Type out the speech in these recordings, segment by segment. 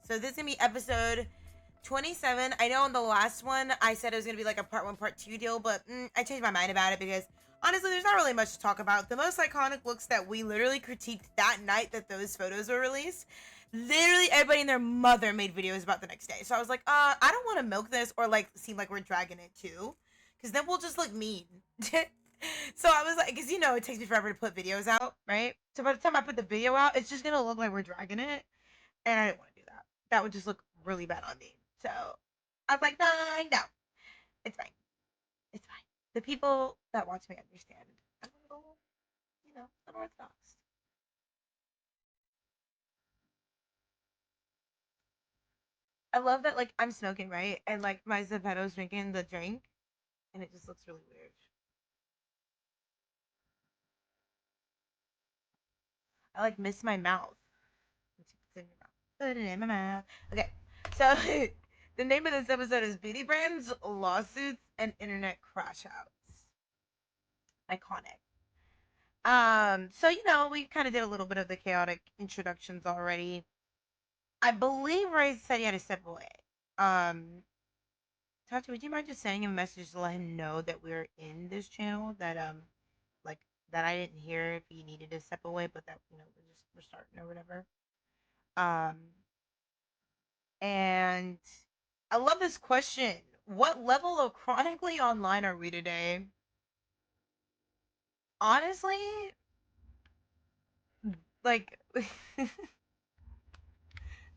So this is gonna be episode 27. I know in the last one I said it was gonna be like a part 1, part 2 deal, but I changed my mind about it because honestly, there's not really much to talk about. The most iconic looks that we literally critiqued that night that those photos were released, literally everybody and their mother made videos about the next day. So I was like, I don't want to milk this or like seem like we're dragging it too, because then we'll just look mean. So I was like, because you know it takes me forever to put videos out, right? So by the time I put the video out, it's just gonna look like we're dragging it, and I didn't want to do that. That would just look really bad on me. So I was like, no, it's fine. It's fine. The people that watch me understand. I'm a little, unorthodox. I love that, like, I'm smoking, right? And, like, my Zeppeto's drinking the drink, and it just looks really weird. I, like, miss my mouth. Let's see, put it in my mouth. Okay, so the name of this episode is Beauty Brands, Lawsuits, and Internet Crash Outs. Iconic. So we kind of did a little bit of the chaotic introductions already. I believe Ray said he had to step away. Um, Tati, would you mind just sending him a message to let him know that we're in this channel? That like that I didn't hear if he needed to step away, but that we're starting or whatever. Um, and I love this question. What level of chronically online are we today? Honestly, like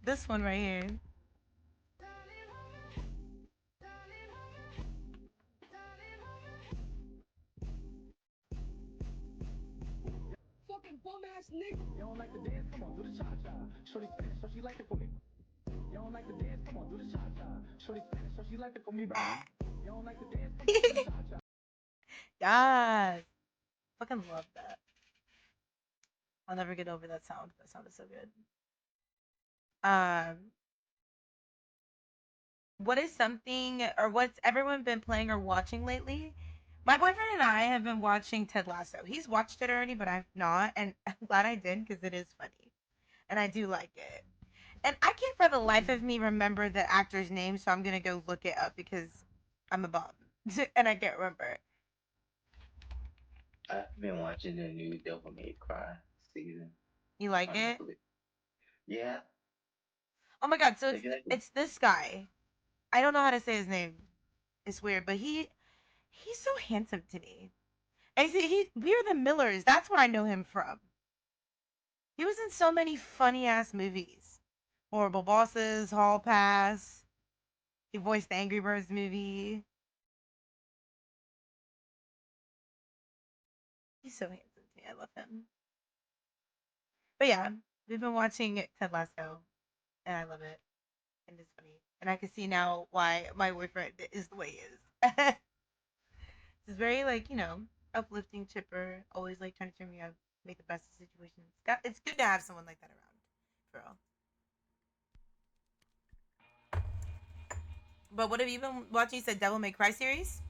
this one right here. Fucking bum ass nigga. You don't like the dance? Come on, do the cha cha. Shorty Spanish, so she like it for me. You don't like the dance? Come on, do the cha cha. Shorty Spanish, so she like it for me. You don't like the dance? Come on, do the cha cha. Yes, fucking love that. I'll never get over that sound. That sound is so good. Um, what is something or what's everyone been playing or watching lately? My boyfriend and I have been watching Ted Lasso. He's watched it already, but I've not, and I'm glad I did because it is funny, and I do like it. And I can't for the life of me remember the actor's name, so I'm gonna go look it up because I'm a bum and I can't remember. I've been watching the new Devil May Cry season You like on it? Netflix. Yeah, Oh my god! So they got it's this guy. I don't know how to say his name. It's weird, but he's so handsome to me. And we're the Millers. That's where I know him from. He was in so many funny ass movies. Horrible Bosses, Hall Pass. He voiced the Angry Birds movie. He's so handsome to me. I love him. But yeah, we've been watching Ted Lasso, and I love it. And it's funny. And I can see now why my boyfriend is the way he is. It's very like uplifting, chipper, always like trying to cheer me up, make the best of situations. It's good to have someone like that around, for real. But what have you been watching? You said Devil May Cry series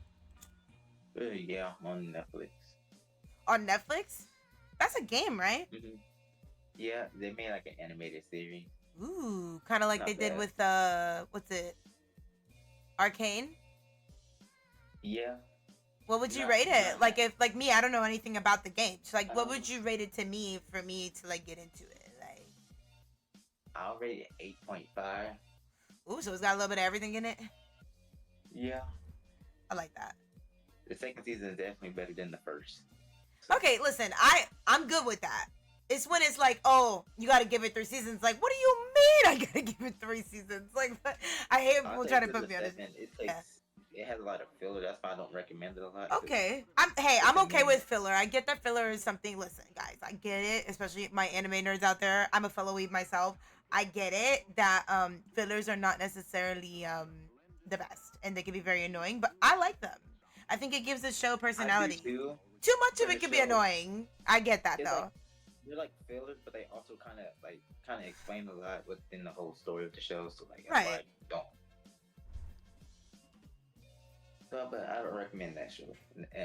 yeah, on Netflix. on Netflix. That's a game, right? hmm Yeah, they made like an animated series. Ooh, kind of like they Not did bad. with what's it, Arcane. Yeah, What would you not rate it? not Like if like me, I don't know anything about the game. So like, what um, would you rate it to me for me to like get into it? Like, I'll rate it 8.5. ooh, so it's got a little bit of everything in it. Yeah, I like that. the second season is definitely better than the first. So, Okay, listen, I'm good with that. It's when it's like, oh, you got to give it 3 seasons. Like, what do you mean I gotta give it 3 seasons? Like, I hate I'll people say trying to to put the me on this. second, it Yeah. takes it has a lot of filler. That's why I don't recommend it a lot. Okay. It's I'm the okay main. with filler. I get that filler is something. Listen, guys, I get it. Especially my anime nerds out there. I'm a fellow weeb myself. I get it that fillers are not necessarily the best, and they can be very annoying. But I like them. I think it gives the show I do personality. too, Too much of but it the can be show annoying. I get that it's like though. they're like fillers, but they also kind of explain a lot within the whole story of the show. So like that's why Right. I don't. So, but I don't recommend that show.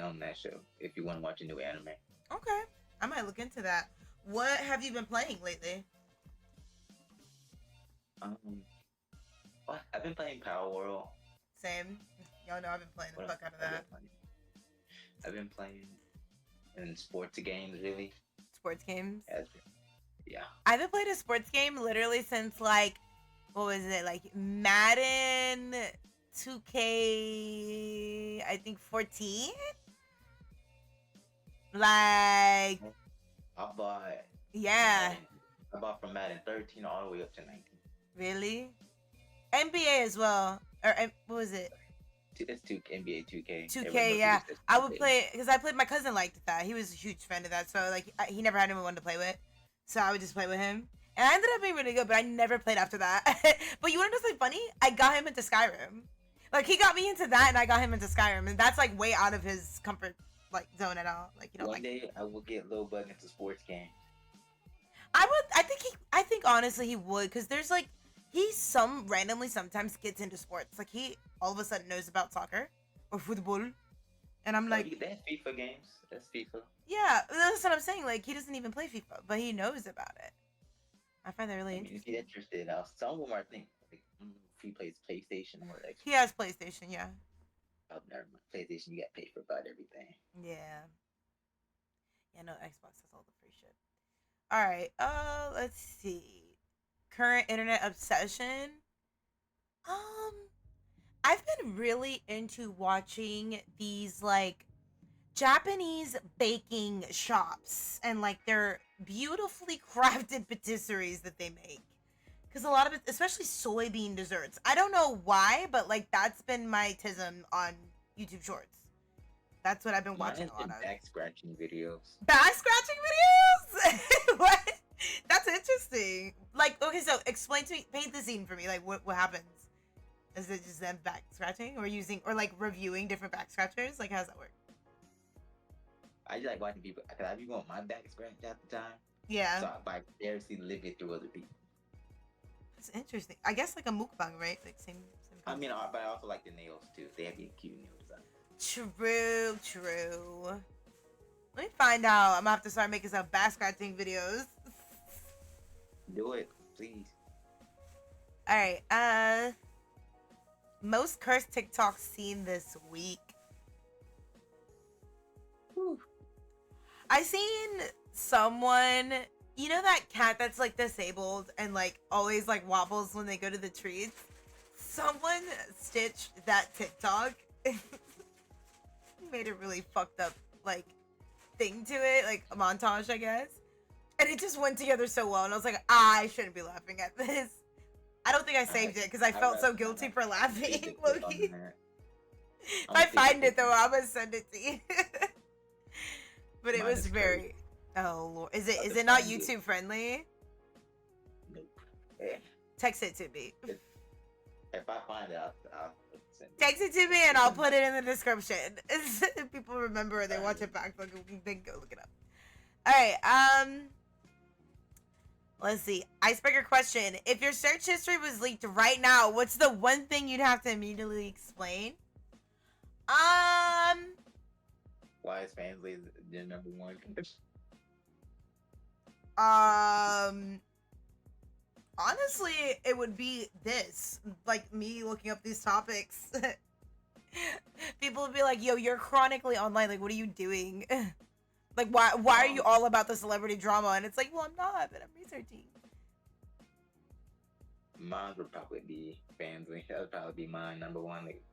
On that show, if you want to watch a new anime, Okay. I might look into that. What have you been playing lately? Um, what? I've been playing Power World. Same. Y'all know I've been playing the What fuck else out of have I that. been playing? I've been playing in sports games, really. Sports games. Yeah. I haven't played a sports game literally since like, what was it, like Madden 2K, I think 14. Like, I bought yeah, Madden. I bought from Madden 13 all the way up to 19. really. NBA as well, or what was it? It's NBA 2K. 2K, yeah. I would play because I played. My cousin liked that. He was a huge fan of that. So like, he never had anyone to play with, so I would just play with him. And I ended up being really good, but I never played after that. But you want to know something funny? I got him into Skyrim. Like he got me into that, and I got him into Skyrim, and that's like way out of his comfort like zone at all. Like you know, One like day I will get Lil Bug into sports games. I would. I think honestly he would, because there's like he randomly sometimes gets into sports. Like he all of a sudden knows about soccer or football, and I'm like, That's FIFA games. That's FIFA. yeah, that's what I'm saying. Like he doesn't even play FIFA, but he knows about it. I find that really I mean, if interesting. you're interested, some of them are think like if he plays PlayStation or like. He has PlayStation, yeah. Oh, never mind. PlayStation, you got to pay for about everything. Yeah. Yeah, no, Xbox has all the free shit. Alright, let's see. Current internet obsession. I've been really into watching these like Japanese baking shops and like their beautifully crafted patisseries that they make. Because a lot of it, especially soybean desserts. I don't know why, but like that's been my tism on YouTube Shorts. That's what I've been watching a lot of. Back scratching videos. Back scratching videos? What? That's interesting. Like, okay, so explain to me, paint the scene for me. Like, what happens? Is it just them back scratching, or like reviewing different back scratchers? Like, how does that work? I just like watching people because I be want my back scratched at the time. Yeah. So I vicariously live it through other people. That's interesting. I guess like a mukbang, right? Like same. I mean, but I also like the nails too. They have the cute nail design. True. Let me find out. I'm gonna have to start making some back scratching videos. Do it, please. Alright, most cursed TikToks seen this week. Whew. I seen someone, you know that cat that's like disabled and like always like wobbles when they go to the trees? Someone stitched that TikTok. Made a really fucked up like thing to it, like a montage, I guess. And it just went together so well, and I was like, I shouldn't be laughing at this. I don't think I saved it because I felt so guilty for laughing. Loki. If I find it though, I'm gonna send it to you. But it was very. Oh Lord, is it not YouTube friendly? Nope. Text it to me. If I find it, I'll send it. Text it to me and I'll put it in the description. If people remember or they watch it back, they can go look it up. All right. Let's see. Icebreaker question. If your search history was leaked right now, what's the one thing you'd have to immediately explain? Why is family the number one? Honestly, it would be this. Like me looking up these topics. People would be like, yo, you're chronically online. Like, what are you doing? Like, why are you all about the celebrity drama? And it's like, well, I'm not, but I'm researching. Mine would probably be family. That would probably be mine number one. Like,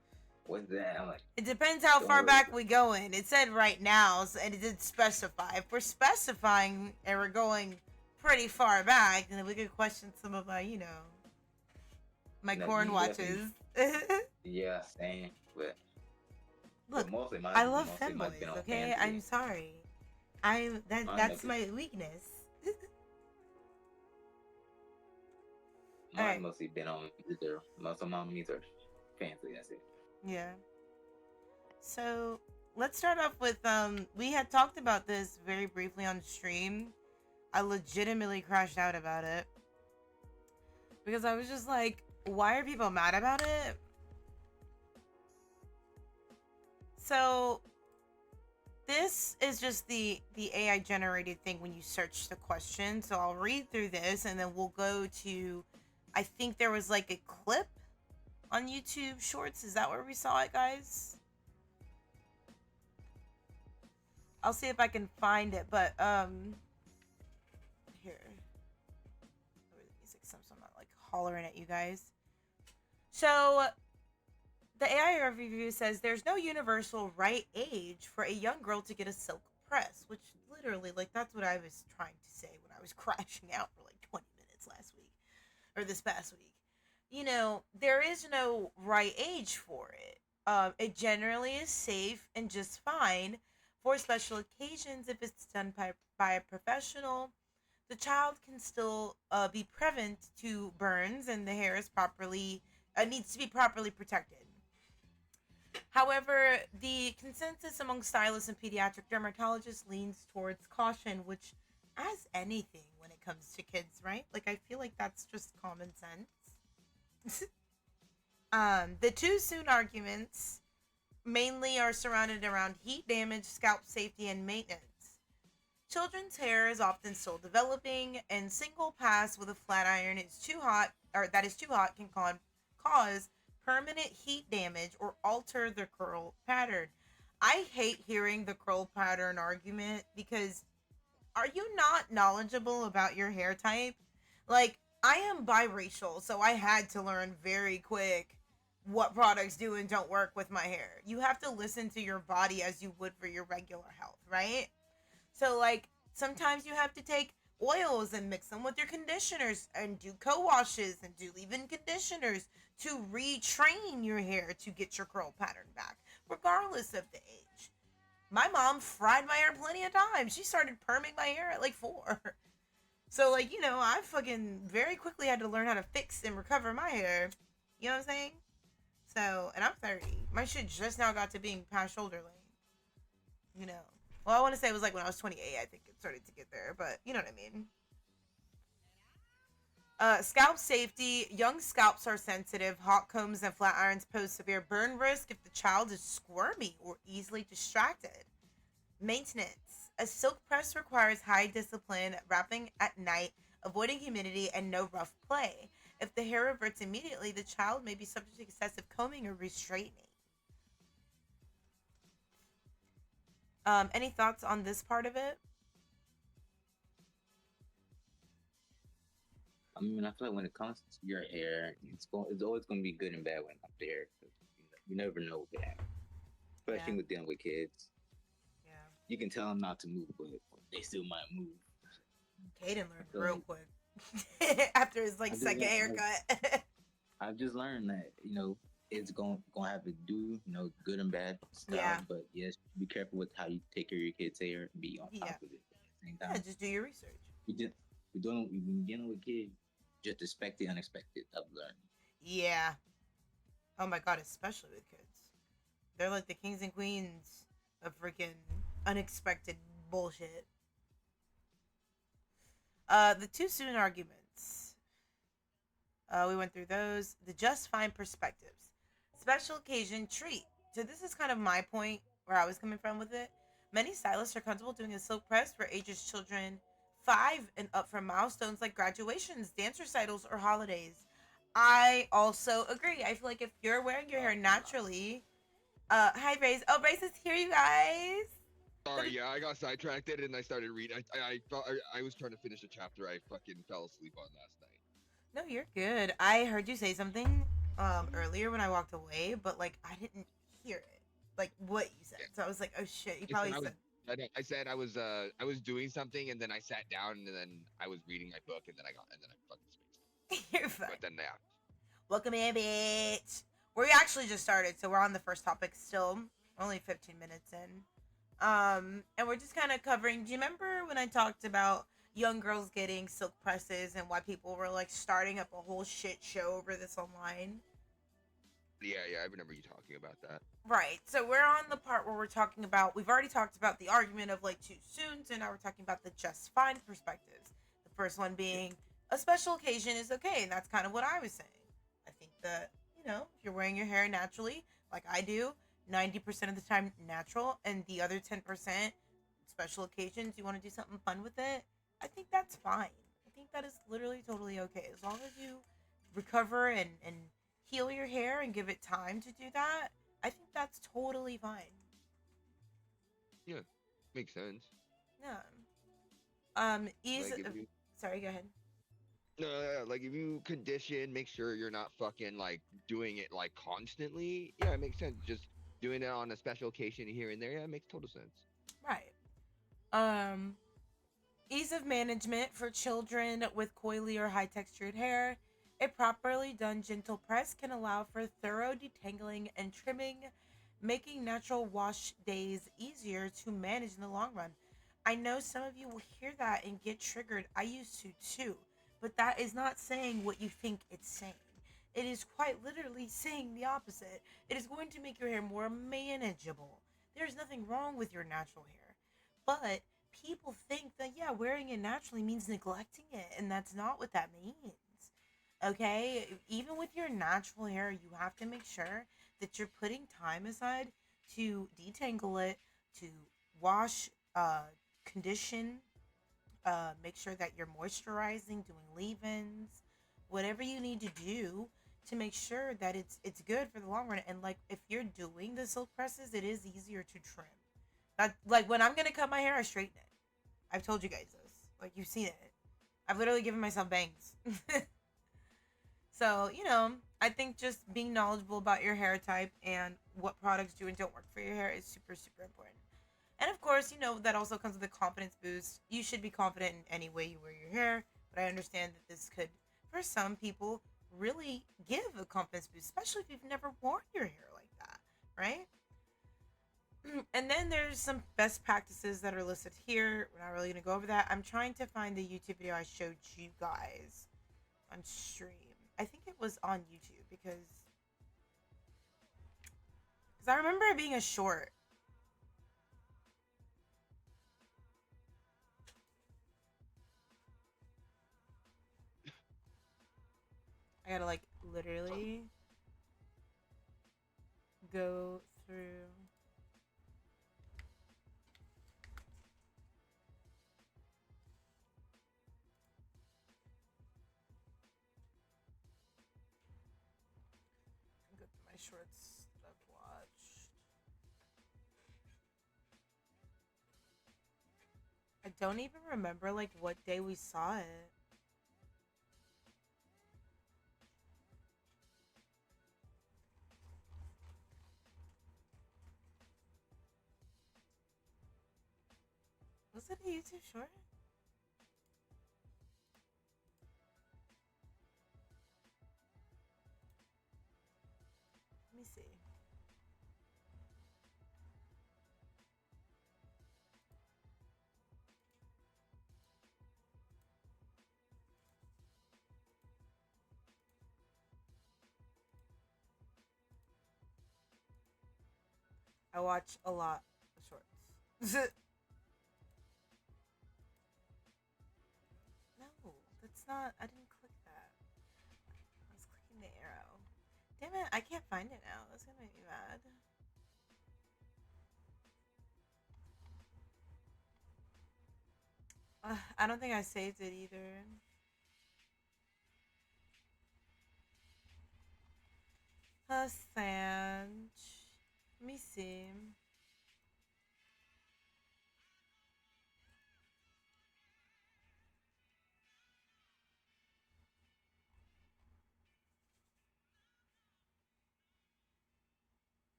what's that? I'm like, it depends how far back we go in. It said right now, and it did specify. If we're specifying and we're going pretty far back, then we could question some of my, my corn watches. Yeah, same. But look, mostly I love femboys. Okay, I'm sorry. That's my weakness. Mine mostly been on either. Most of my movies are fancy. That's it. Yeah. So let's start off with we had talked about this very briefly on stream. I legitimately crashed out about it because I was just like, why are people mad about it? So this is just the AI generated thing when you search the question. So I'll read through this and then we'll go to I think there was like a clip on YouTube Shorts. Is that where we saw it, guys? I'll see if I can find it, but here. Lower the music so I'm not like hollering at you guys. So the AI review says there's no universal right age for a young girl to get a silk press, which literally, like, that's what I was trying to say when I was crashing out for like 20 minutes last week or this past week. You know, there is no right age for it. It generally is safe and just fine for special occasions if it's done by a professional. The child can still be prevent to burns, and the hair is properly needs to be properly protected. However, the consensus among stylists and pediatric dermatologists leans towards caution, which, as anything when it comes to kids, right? Like, I feel like that's just common sense. The too soon arguments mainly are surrounded around heat damage, scalp safety, and maintenance. Children's hair is often still developing, and single pass with a flat iron is too hot, or that is too hot, can cause permanent heat damage or alter the curl pattern. I hate hearing the curl pattern argument because are you not knowledgeable about your hair type? Like, I am biracial, so I had to learn very quick what products do and don't work with my hair. You have to listen to your body as you would for your regular health, right? So, like, sometimes you have to take oils and mix them with your conditioners and do co-washes and do leave-in conditioners to retrain your hair to get your curl pattern back, regardless of the age. My mom fried my hair plenty of times. She started perming my hair at like 4. So, like, you know, I fucking very quickly had to learn how to fix and recover my hair. You know what I'm saying? So, and I'm 30. My shit just now got to being past shoulder length. You know. Well, I want to say it was like when I was 28, I think it started to get there, but you know what I mean. Scalp safety. Young scalps are sensitive. Hot combs and flat irons pose severe burn risk if the child is squirmy or easily distracted. Maintenance. A silk press requires high discipline, wrapping at night, avoiding humidity, and no rough play. If the hair reverts immediately, the child may be subject to excessive combing or restraightening. Any thoughts on this part of it? I mean, I feel like when it comes to your hair, it's always going to be good and bad when it comes to hair. 'Cause you never know what could happen, especially with dealing with kids. Yeah. You can tell them not to move, but they still might move. Caden learned real quick after his like second haircut. I've just learned that it's gonna have to do good and bad stuff. Yeah. But yes, be careful with how you take care of your kids' hair. And be on top of it at the same time. Yeah, just do your research. We've been dealing with kids. Just expect the unexpected of learning. Yeah. Oh my god, especially with kids. They're like the kings and queens of freaking unexpected bullshit. The too soon arguments. We went through those. The just fine perspectives. Special occasion treat. So this is kind of my point where I was coming from with it. Many stylists are comfortable doing a silk press for ages children 5 and up for milestones like graduations, dance recitals, or holidays. I also agree. I feel like if you're wearing your hair naturally, hi Brace. Oh, Brace is here, you guys. Sorry, yeah, I got sidetracked and I started reading. I was trying to finish a chapter I fucking fell asleep on last night. No, you're good. I heard you say something earlier when I walked away, but like I didn't hear it, like what you said. So I was like, oh shit, you probably said. I said I was doing something and then I sat down and then I was reading my book and then I fucking spaced. You're fine. But then yeah. Welcome in, bitch. We actually just started, so we're on the first topic still. Only 15 minutes in. And we're just kind of covering. Do you remember when I talked about young girls getting silk presses and why people were like starting up a whole shit show over this online? Yeah, I remember you talking about that. Right. So we're on the part where we're talking about, we've already talked about the argument of like too soon, so now we're talking about the just fine perspectives. The first one being a special occasion is okay, and that's kind of what I was saying. I think that, if you're wearing your hair naturally, like I do, 90% of the time natural, and the other 10% special occasions, you want to do something fun with it, I think that's fine. I think that is literally totally okay. As long as you recover and heal your hair and give it time to do that, I think that's totally fine. Yeah, makes sense. Yeah. Ease. Like if you, Sorry, go ahead. no, like if you condition, make sure you're not fucking like doing it like constantly. Yeah, it makes sense. Just doing it on a special occasion here and there. Yeah, it makes total sense. Right. Um, Ease of management for children with coily or high textured hair. A properly done gentle press can allow for thorough detangling and trimming, making natural wash days easier to manage in the long run. I know some of you will hear that and get triggered. I used to too. But that is not saying what you think it's saying. It is quite literally saying the opposite. It is going to make your hair more manageable. There's nothing wrong with your natural hair. But people think that, yeah, wearing it naturally means neglecting it, and that's not what that means. Okay? Even with your natural hair, you have to make sure that you're putting time aside to detangle it, to wash, condition, make sure that you're moisturizing, doing leave-ins, whatever you need to do to make sure that it's good for the long run. And like if you're doing the silk presses, it is easier to trim. That, like when I'm gonna cut my hair, I straighten it. I've told you guys this. Like you've seen it. I've literally given myself bangs. So, I think just being knowledgeable about your hair type and what products do and don't work for your hair is super, super important. And of course, that also comes with a confidence boost. You should be confident in any way you wear your hair, but I understand that this could, for some people, really give a confidence boost, especially if you've never worn your hair like that, right? And then there's some best practices that are listed here. We're not really going to go over that. I'm trying to find the YouTube video I showed you guys on stream. I think it was on YouTube because I remember it being a short. I gotta like literally go through. Go through my shorts that I've watched. I don't even remember like what day we saw it. Was it a YouTube short? Let me see. I watch a lot of shorts. No, that's not. I didn't click that. I was clicking the arrow. Damn it, I can't find it now. That's gonna make me mad. I don't think I saved it either. Hasan. Let me see.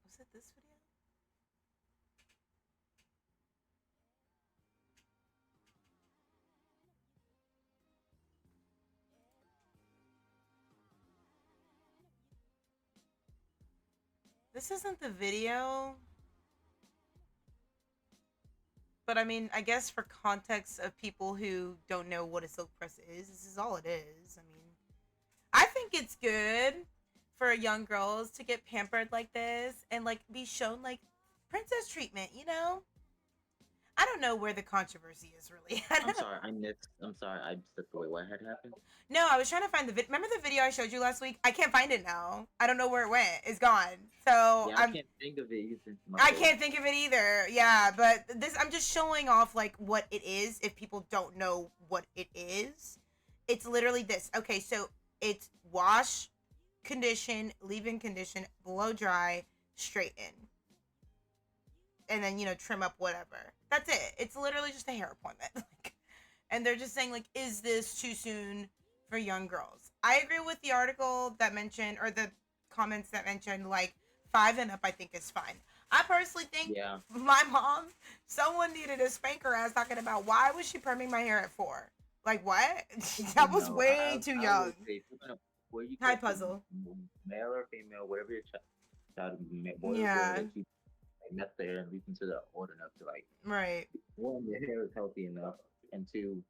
Was it this video? This isn't the video. But I mean, I guess for context of people who don't know what a silk press is, this is all it is. I mean, I think it's good for young girls to get pampered like this and like be shown like princess treatment, I don't know where the controversy is really. I'm sorry, I'm sorry, I stepped away. What had happened? No, I was trying to find the remember the video I showed you last week? I can't find it now. I don't know where it went. It's gone. So Yeah, I can't think of it either. I can't think of it either. Yeah, but I'm just showing off like what it is if people don't know what it is. It's literally this. Okay, so it's wash, condition, leave-in condition, blow dry, straighten. And then, trim up whatever. That's it. It's literally just a hair appointment. And they're just saying, like, is this too soon for young girls? I agree with the article that mentioned, or the comments that mentioned, like, 5 and up, I think is fine. I personally think my mom, someone needed to spank her ass talking about why was she perming my hair at 4? Like, what? That was way too young. Hi, Puzzle. Male or female, whatever your child is, boy or girl, that you left there and we consider old enough to, like, right. One, your hair is healthy enough, and 2,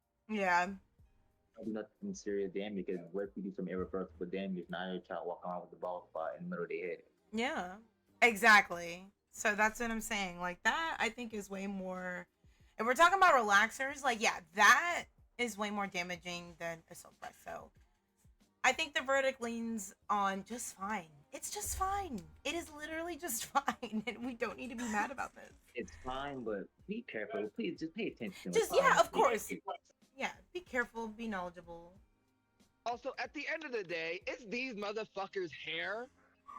nothing serious damage, because what if you do some irreversible damage? Now your child walking around with the bald spot in the middle of their head. Yeah, exactly. So that's what I'm saying. Like, that I think is way more, if we're talking about relaxers, like, yeah, that is way more damaging than a silk press. So I think the verdict leans on just fine. It's just fine. It is literally just fine, and we don't need to be mad about this. It's fine, but be careful. Please, just pay attention. Just, yeah, of course. Yeah, be careful, be knowledgeable. Also, at the end of the day, it's these motherfuckers' hair.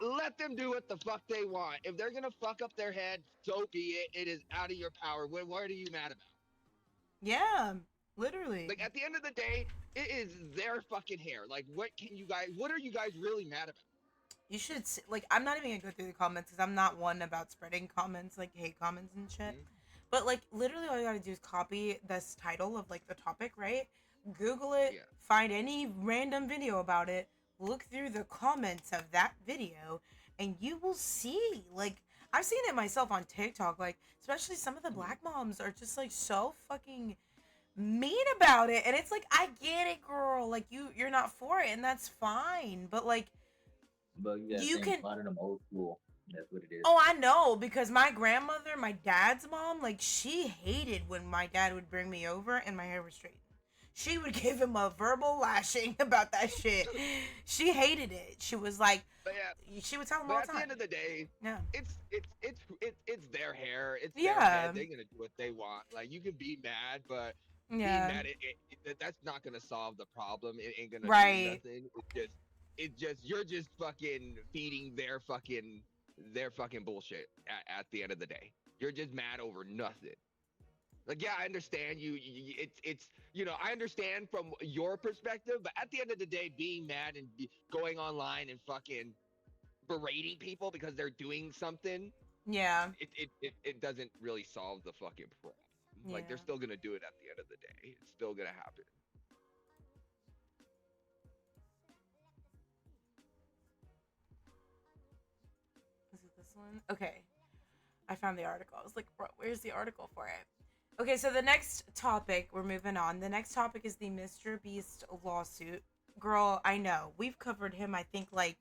Let them do what the fuck they want. If they're gonna fuck up their head, so be it. It is out of your power. What are you mad about? Yeah, literally. Like, at the end of the day, it is their fucking hair. Like, what are you guys really mad about? You should, like, I'm not even gonna go through the comments because I'm not one about spreading comments, like, hate comments and shit. But, like, literally all you gotta do is copy this title of, like, the topic, right? Google it, find any random video about it, look through the comments of that video, and you will see, like, I've seen it myself on TikTok, like, especially some of the black moms are just, like, so fucking mean about it. And it's like, I get it, girl. Like, you're not for it, and that's fine. But, like, you can a lot of them old school. That's what it is. Oh, I know, because my grandmother, my dad's mom, like, she hated when my dad would bring me over and my hair was straightened. She would give him a verbal lashing about that shit. She hated it. She was like, she would tell him all the time. At the end of the day, it's their hair. It's their head. They're gonna do what they want. Like, you can be mad, but being mad, that's not gonna solve the problem. It ain't gonna do nothing. It's just you're just fucking feeding their fucking bullshit at the end of the day. You're just mad over nothing. Like, yeah, I understand it's I understand from your perspective, but at the end of the day, being mad and going online and fucking berating people because they're doing something, it doesn't really solve the fucking problem. Like, they're still gonna do it at the end of the day. It's still gonna happen. One. Okay, I found the article. I was like, bro, where's the article for it? Okay, so the next topic, we're moving on. The next topic is the MrBeast lawsuit. Girl, I know. We've covered him, I think, like,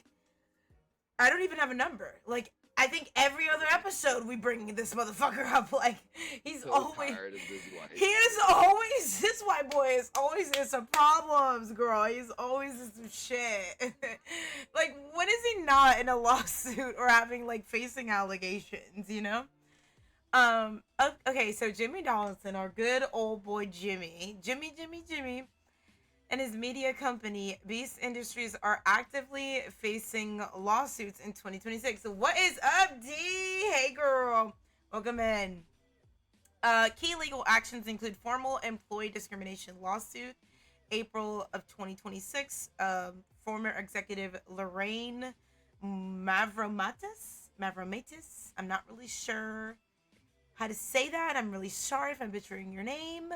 I don't even have a number. Like, I think every other episode we bring this motherfucker up. Like, he's so always, tired of this white. He is always, this white boy is always in some problems, girl. He's always in some shit. Like, when is he not in a lawsuit or having, like, facing allegations, you know? Okay, so Jimmy Donaldson, our good old boy Jimmy, and his media company, Beast Industries, are actively facing lawsuits in 2026. So what is up, D? Hey, girl. Welcome in. Key legal actions include formal employee discrimination lawsuit, April of 2026. Former executive Lorraine Mavromatis. I'm not really sure how to say that. I'm really sorry if I'm butchering your name.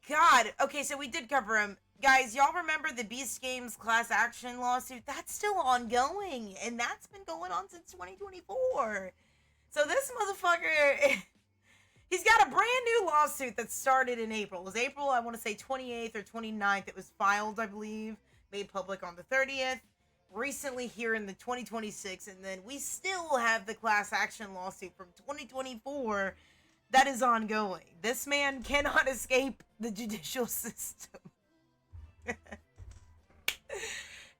God. Okay, so we did cover him. Guys, y'all remember the Beast Games class action lawsuit? That's still ongoing, and that's been going on since 2024. So this motherfucker, he's got a brand new lawsuit that started in April. It was April, I want to say 28th or 29th. It was filed, I believe, made public on the 30th. Recently here in the 2026, and then we still have the class action lawsuit from 2024 that is ongoing. This man cannot escape the judicial system.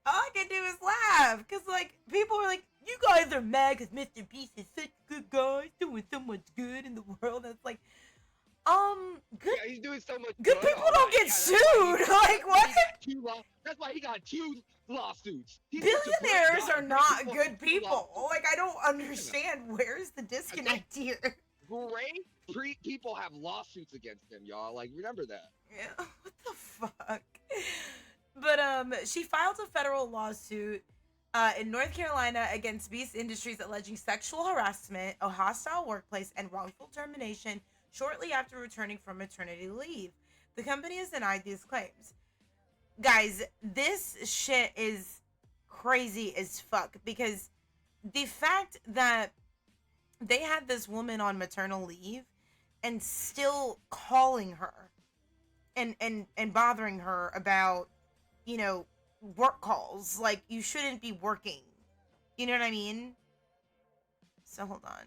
All I can do is laugh, because, like, people are like, you guys are mad because MrBeast is such a good guy, doing so much good in the world. And it's like, Good. Yeah, he's doing so much Good people all don't right. get Yeah, sued. Like what? That's why he got 2 lawsuits. He's such a great Billionaires guy. are Great not people good have 2 people. lawsuits. Like I don't understand. Where's the disconnect here? Great people have lawsuits against him, y'all. Like, remember that. Yeah, what the fuck? But she filed a federal lawsuit in North Carolina against Beast Industries alleging sexual harassment, a hostile workplace, and wrongful termination shortly after returning from maternity leave. The company has denied these claims. Guys, this shit is crazy as fuck because the fact that they had this woman on maternal leave and still calling her and bothering her about, you know, work calls. Like, you shouldn't be working. You know what I mean? So, hold on.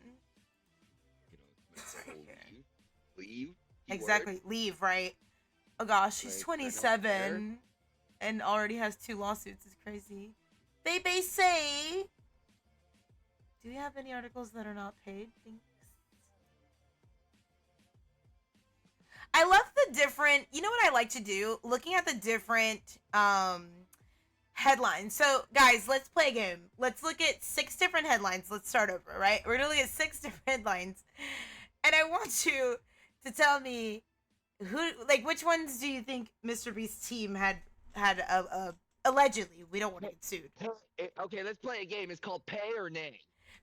Leave. Exactly. Leave, right? Oh, gosh. She's 27 and already has 2 lawsuits. It's crazy. They say... Do we have any articles that are not paid? Thanks. I love the different... You know what I like to do? Looking at the different... headlines. So, guys, let's play a game. Let's look at 6 different headlines. Let's start over, right? We're gonna look at 6 different headlines. And I want you to tell me which ones do you think MrBeast's team had allegedly. We don't want to get sued. Okay, let's play a game. It's called Pay or Nay.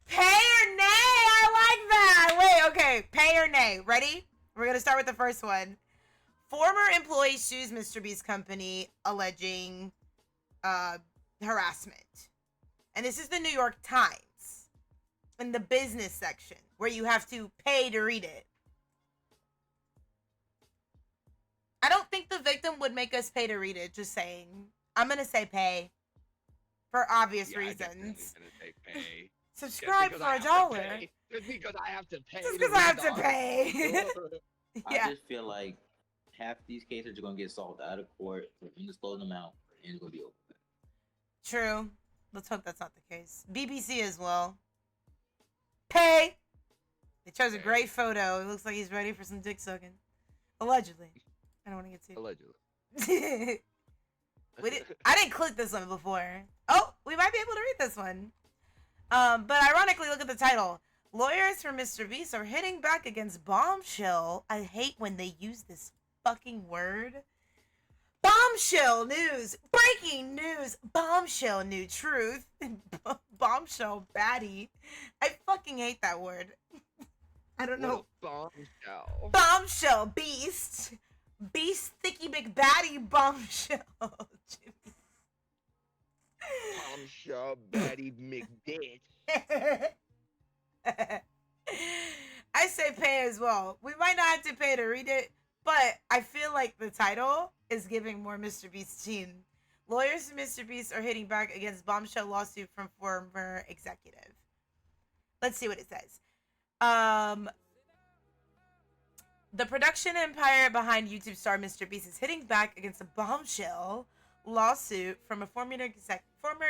Pay or nay? I like that. Wait, okay. Pay or nay. Ready? We're gonna start with the first one. Former employee sues MrBeast company alleging harassment. And this is the New York Times in the business section where you have to pay to read it. I don't think the victim would make us pay to read it, just saying. I'm gonna say pay for obvious reasons. I'm gonna say pay. Subscribe for $1. Just because I have to pay. Just because I have to pay. Yeah. I just feel like half these cases are gonna get solved out of court. We're gonna slow them out, and it's gonna be over. True. Let's hope that's not the case. BBC as well. Pay. They chose a great photo. It looks like he's ready for some dick sucking. Allegedly. I don't want to get sued. Allegedly. I didn't click this one before. Oh, we might be able to read this one. But ironically, look at the title. Lawyers for MrBeast are hitting back against bombshell. I hate when they use this fucking word. Bombshell news. Breaking news. Bombshell new truth. Bombshell baddie. I fucking hate that word. I don't know. Bombshell. Bombshell beast. Beast thicky big baddie bombshell. Bombshell baddie McDitch. I say pay as well. We might not have to pay to read it, but I feel like the title is giving more MrBeast team. Lawyers to MrBeast are hitting back against bombshell lawsuit from former executive. Let's see what it says. The production empire behind YouTube star MrBeast is hitting back against a bombshell lawsuit from a former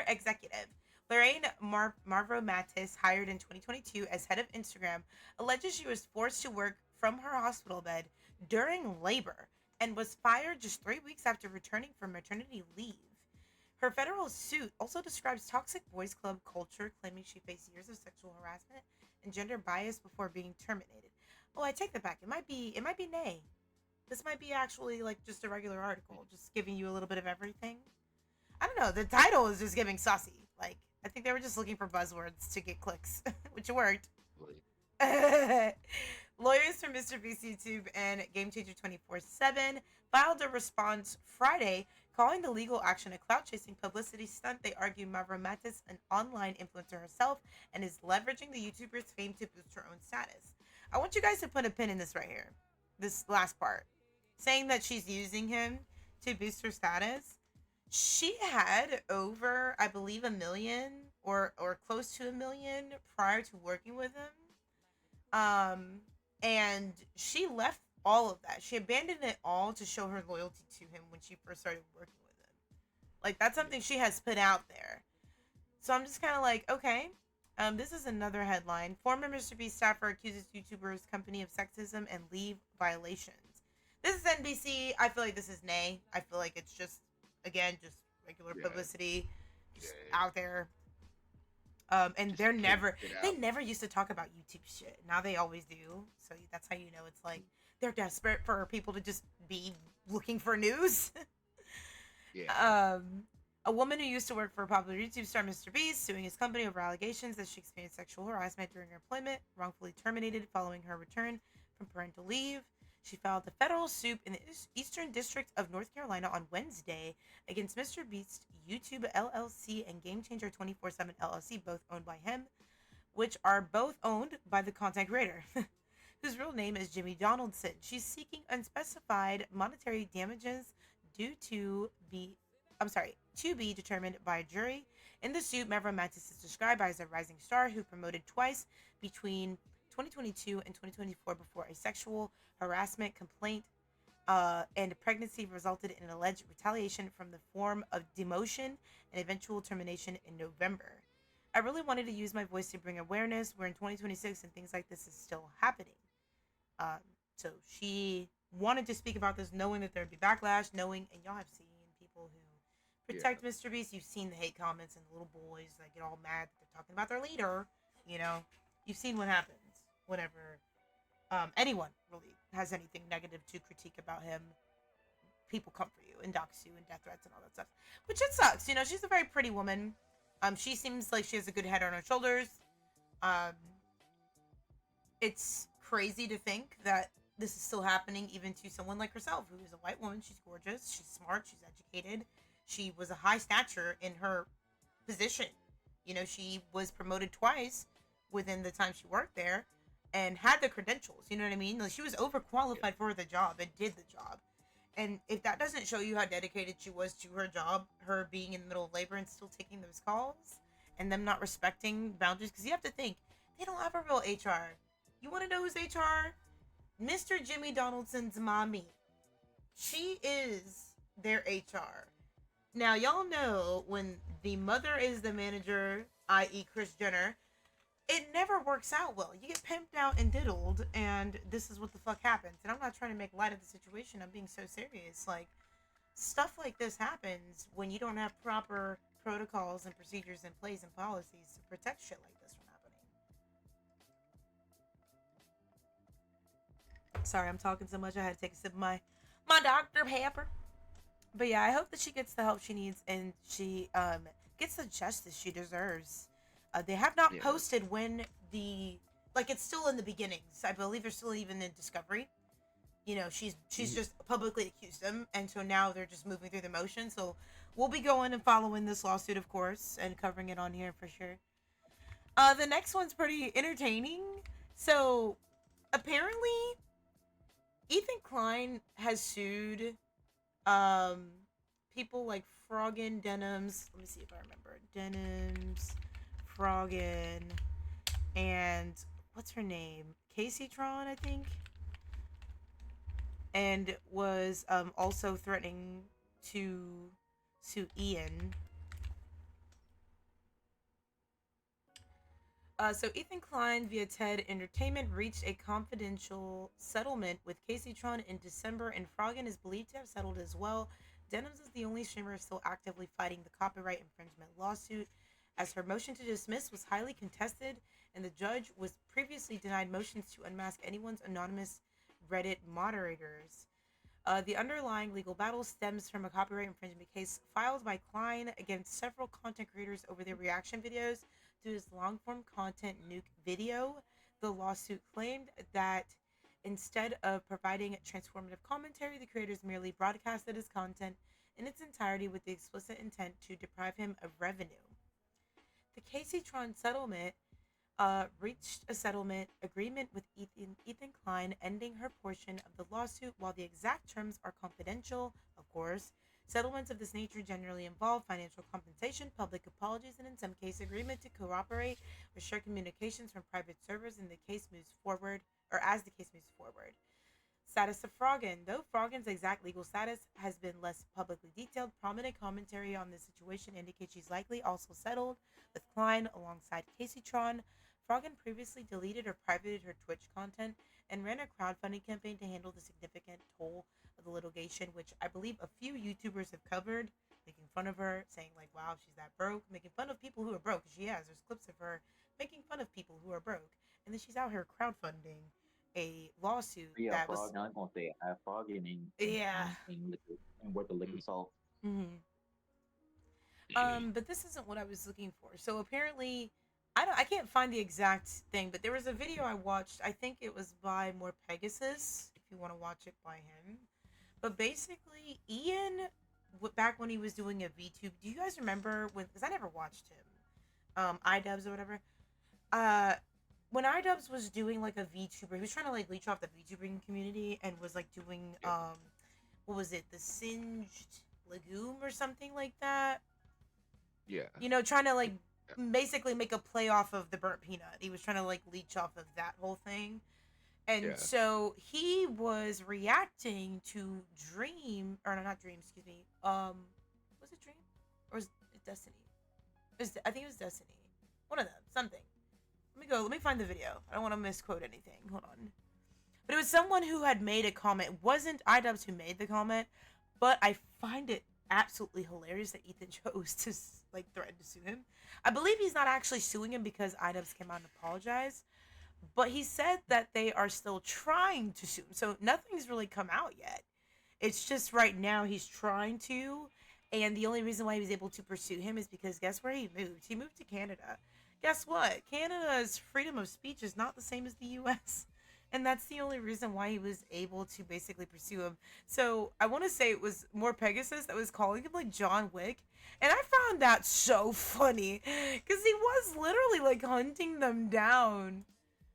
executive. Lorraine Marvo-Matis, hired in 2022 as head of Instagram, alleges she was forced to work from her hospital bed during labor and was fired just 3 weeks after returning from maternity leave. Her federal suit also describes toxic boys club culture, claiming she faced years of sexual harassment and gender bias before being terminated. Oh, I take that back. It might be nay. This might be actually like just a regular article, just giving you a little bit of everything. I don't know. The title is just giving saucy. Like, I think they were just looking for buzzwords to get clicks, which worked. Lawyers from MrBeast YouTube and Game Changer 24/7 filed a response Friday calling the legal action a clout-chasing publicity stunt. They argue Marvo-Matis, an online influencer herself, and is leveraging the YouTuber's fame to boost her own status. I want you guys to put a pin in this right here. This last part. Saying that she's using him to boost her status. She had over, I believe, 1 million or close to 1 million prior to working with him. And she left all of that. She abandoned it all to show her loyalty to him when she first started working with him. Like, that's something she has put out there. So I'm just kind of like, okay. This is another headline. Former MrBeast staffer accuses YouTuber's company of sexism and leave violations. This is NBC. I feel like this is nay. I feel like it's just, again, just regular publicity, just out there. And they never used to talk about YouTube shit. Now they always do. So that's how you know it's like they're desperate for people to just be looking for news. A woman who used to work for popular YouTube star MrBeast suing his company over allegations that she experienced sexual harassment during her employment, wrongfully terminated following her return from parental leave. She filed a federal suit in the Eastern District of North Carolina on Wednesday against MrBeast, YouTube LLC, and Game Changer 24/7 LLC, both owned by him, which are both owned by the content creator, whose real name is Jimmy Donaldson. She's seeking unspecified monetary damages to be determined by a jury. In the suit, Mavra Mantis is described as a rising star who promoted twice between 2022 and 2024 before a sexual harassment complaint and pregnancy resulted in alleged retaliation from the form of demotion and eventual termination in November. I really wanted to use my voice to bring awareness. We're in 2026 and things like this is still happening. So she wanted to speak about this knowing that there'd be backlash, and y'all have seen people who protect MrBeast. You've seen the hate comments and the little boys that get all mad that they're talking about their leader. You've seen what happens whenever anyone really has anything negative to critique about him. People come for you and dox you and death threats and all that stuff, which it sucks. She's a very pretty woman. She seems like she has a good head on her shoulders. It's crazy to think that this is still happening even to someone like herself, who is a white woman. She's gorgeous, she's smart, she's educated, she was a high stature in her position. She was promoted twice within the time she worked there and had the credentials, you know what I mean? Like, she was overqualified for the job and did the job. And if that doesn't show you how dedicated she was to her job, her being in the middle of labor and still taking those calls, and them not respecting boundaries, because you have to think, they don't have a real HR. You want to know who's HR? Mr. Jimmy Donaldson's mommy. She is their HR. Now, y'all know when the mother is the manager, i.e. Kris Jenner, it never works out well. You get pimped out and diddled, and this is what the fuck happens. And I'm not trying to make light of the situation. I'm being so serious. Like, stuff like this happens when you don't have proper protocols and procedures in place and policies to protect shit like this from happening. Sorry, I'm talking so much. I had to take a sip of my Dr. Pepper. But yeah, I hope that she gets the help she needs and she gets the justice she deserves. They have not posted when it's still in the beginnings. I believe they're still even in discovery. She's just publicly accused them, and so now they're just moving through the motions. So we'll be going and following this lawsuit, of course, and covering it on here for sure. The next one's pretty entertaining. So apparently, Ethan Klein has sued people like Froggen Denims. Let me see if I remember. Denims, Froggen, and what's her name? Casey Tron, I think. And was also threatening to sue Ian. So Ethan Klein via TED Entertainment reached a confidential settlement with Casey Tron in December, and Froggen is believed to have settled as well. Denims is the only streamer still actively fighting the copyright infringement lawsuit, as her motion to dismiss was highly contested, and the judge was previously denied motions to unmask anyone's anonymous Reddit moderators. The underlying legal battle stems from a copyright infringement case filed by Klein against several content creators over their reaction videos to his long-form content nuke video. The lawsuit claimed that instead of providing transformative commentary, the creators merely broadcasted his content in its entirety with the explicit intent to deprive him of revenue. The Casey Tron settlement reached a settlement agreement with Ethan Klein, ending her portion of the lawsuit. While the exact terms are confidential, of course, settlements of this nature generally involve financial compensation, public apologies, and in some cases, agreement to cooperate or share communications from private servers as the case moves forward. Status of Froggen. Though Froggen's exact legal status has been less publicly detailed, prominent commentary on this situation indicates she's likely also settled with Klein alongside Casey Tron. Froggen previously deleted or privated her Twitch content and ran a crowdfunding campaign to handle the significant toll of the litigation, which I believe a few YouTubers have covered, making fun of her, saying like, wow, she's that broke, making fun of people who are broke. She has. There's clips of her making fun of people who are broke. And then she's out here crowdfunding a lawsuit Yeah, that frog. was, Now I'm gonna say frog yeah. in liquid and worth the liquid salt. Mm-hmm. But this isn't what I was looking for. So apparently, I can't find the exact thing, but there was a video I watched. I think it was by More Pegasus. If you want to watch it by him, but basically, Ian, back when he was doing a VTube, do you guys remember when? Because I never watched him, iDubbbz or whatever. When iDubbbz was doing like a VTuber, he was trying to like leech off the VTubing community and was like doing what was it, the Singed Legume or something like that. Yeah. You know, trying to like basically make a play off of the burnt peanut. He was trying to like leech off of that whole thing. And so he was reacting to Dream, or no, not Dream, excuse me. Was it Dream? Or was it Destiny? I think it was Destiny. One of them, something. Let me find the video. I don't want to misquote anything. Hold on. But it was someone who had made a comment. It wasn't iDubbbz who made the comment, but I find it absolutely hilarious that Ethan chose to like threaten to sue him. I believe he's not actually suing him because iDubbbz came out and apologized, but he said that they are still trying to sue him. So nothing's really come out yet. It's just right now he's trying to, and the only reason why he was able to pursue him is because guess where he moved? He moved to Canada. Guess what? Canada's freedom of speech is not the same as the US. And that's the only reason why he was able to basically pursue him. So I want to say it was More Pegasus that was calling him like John Wick. And I found that so funny because he was literally like hunting them down.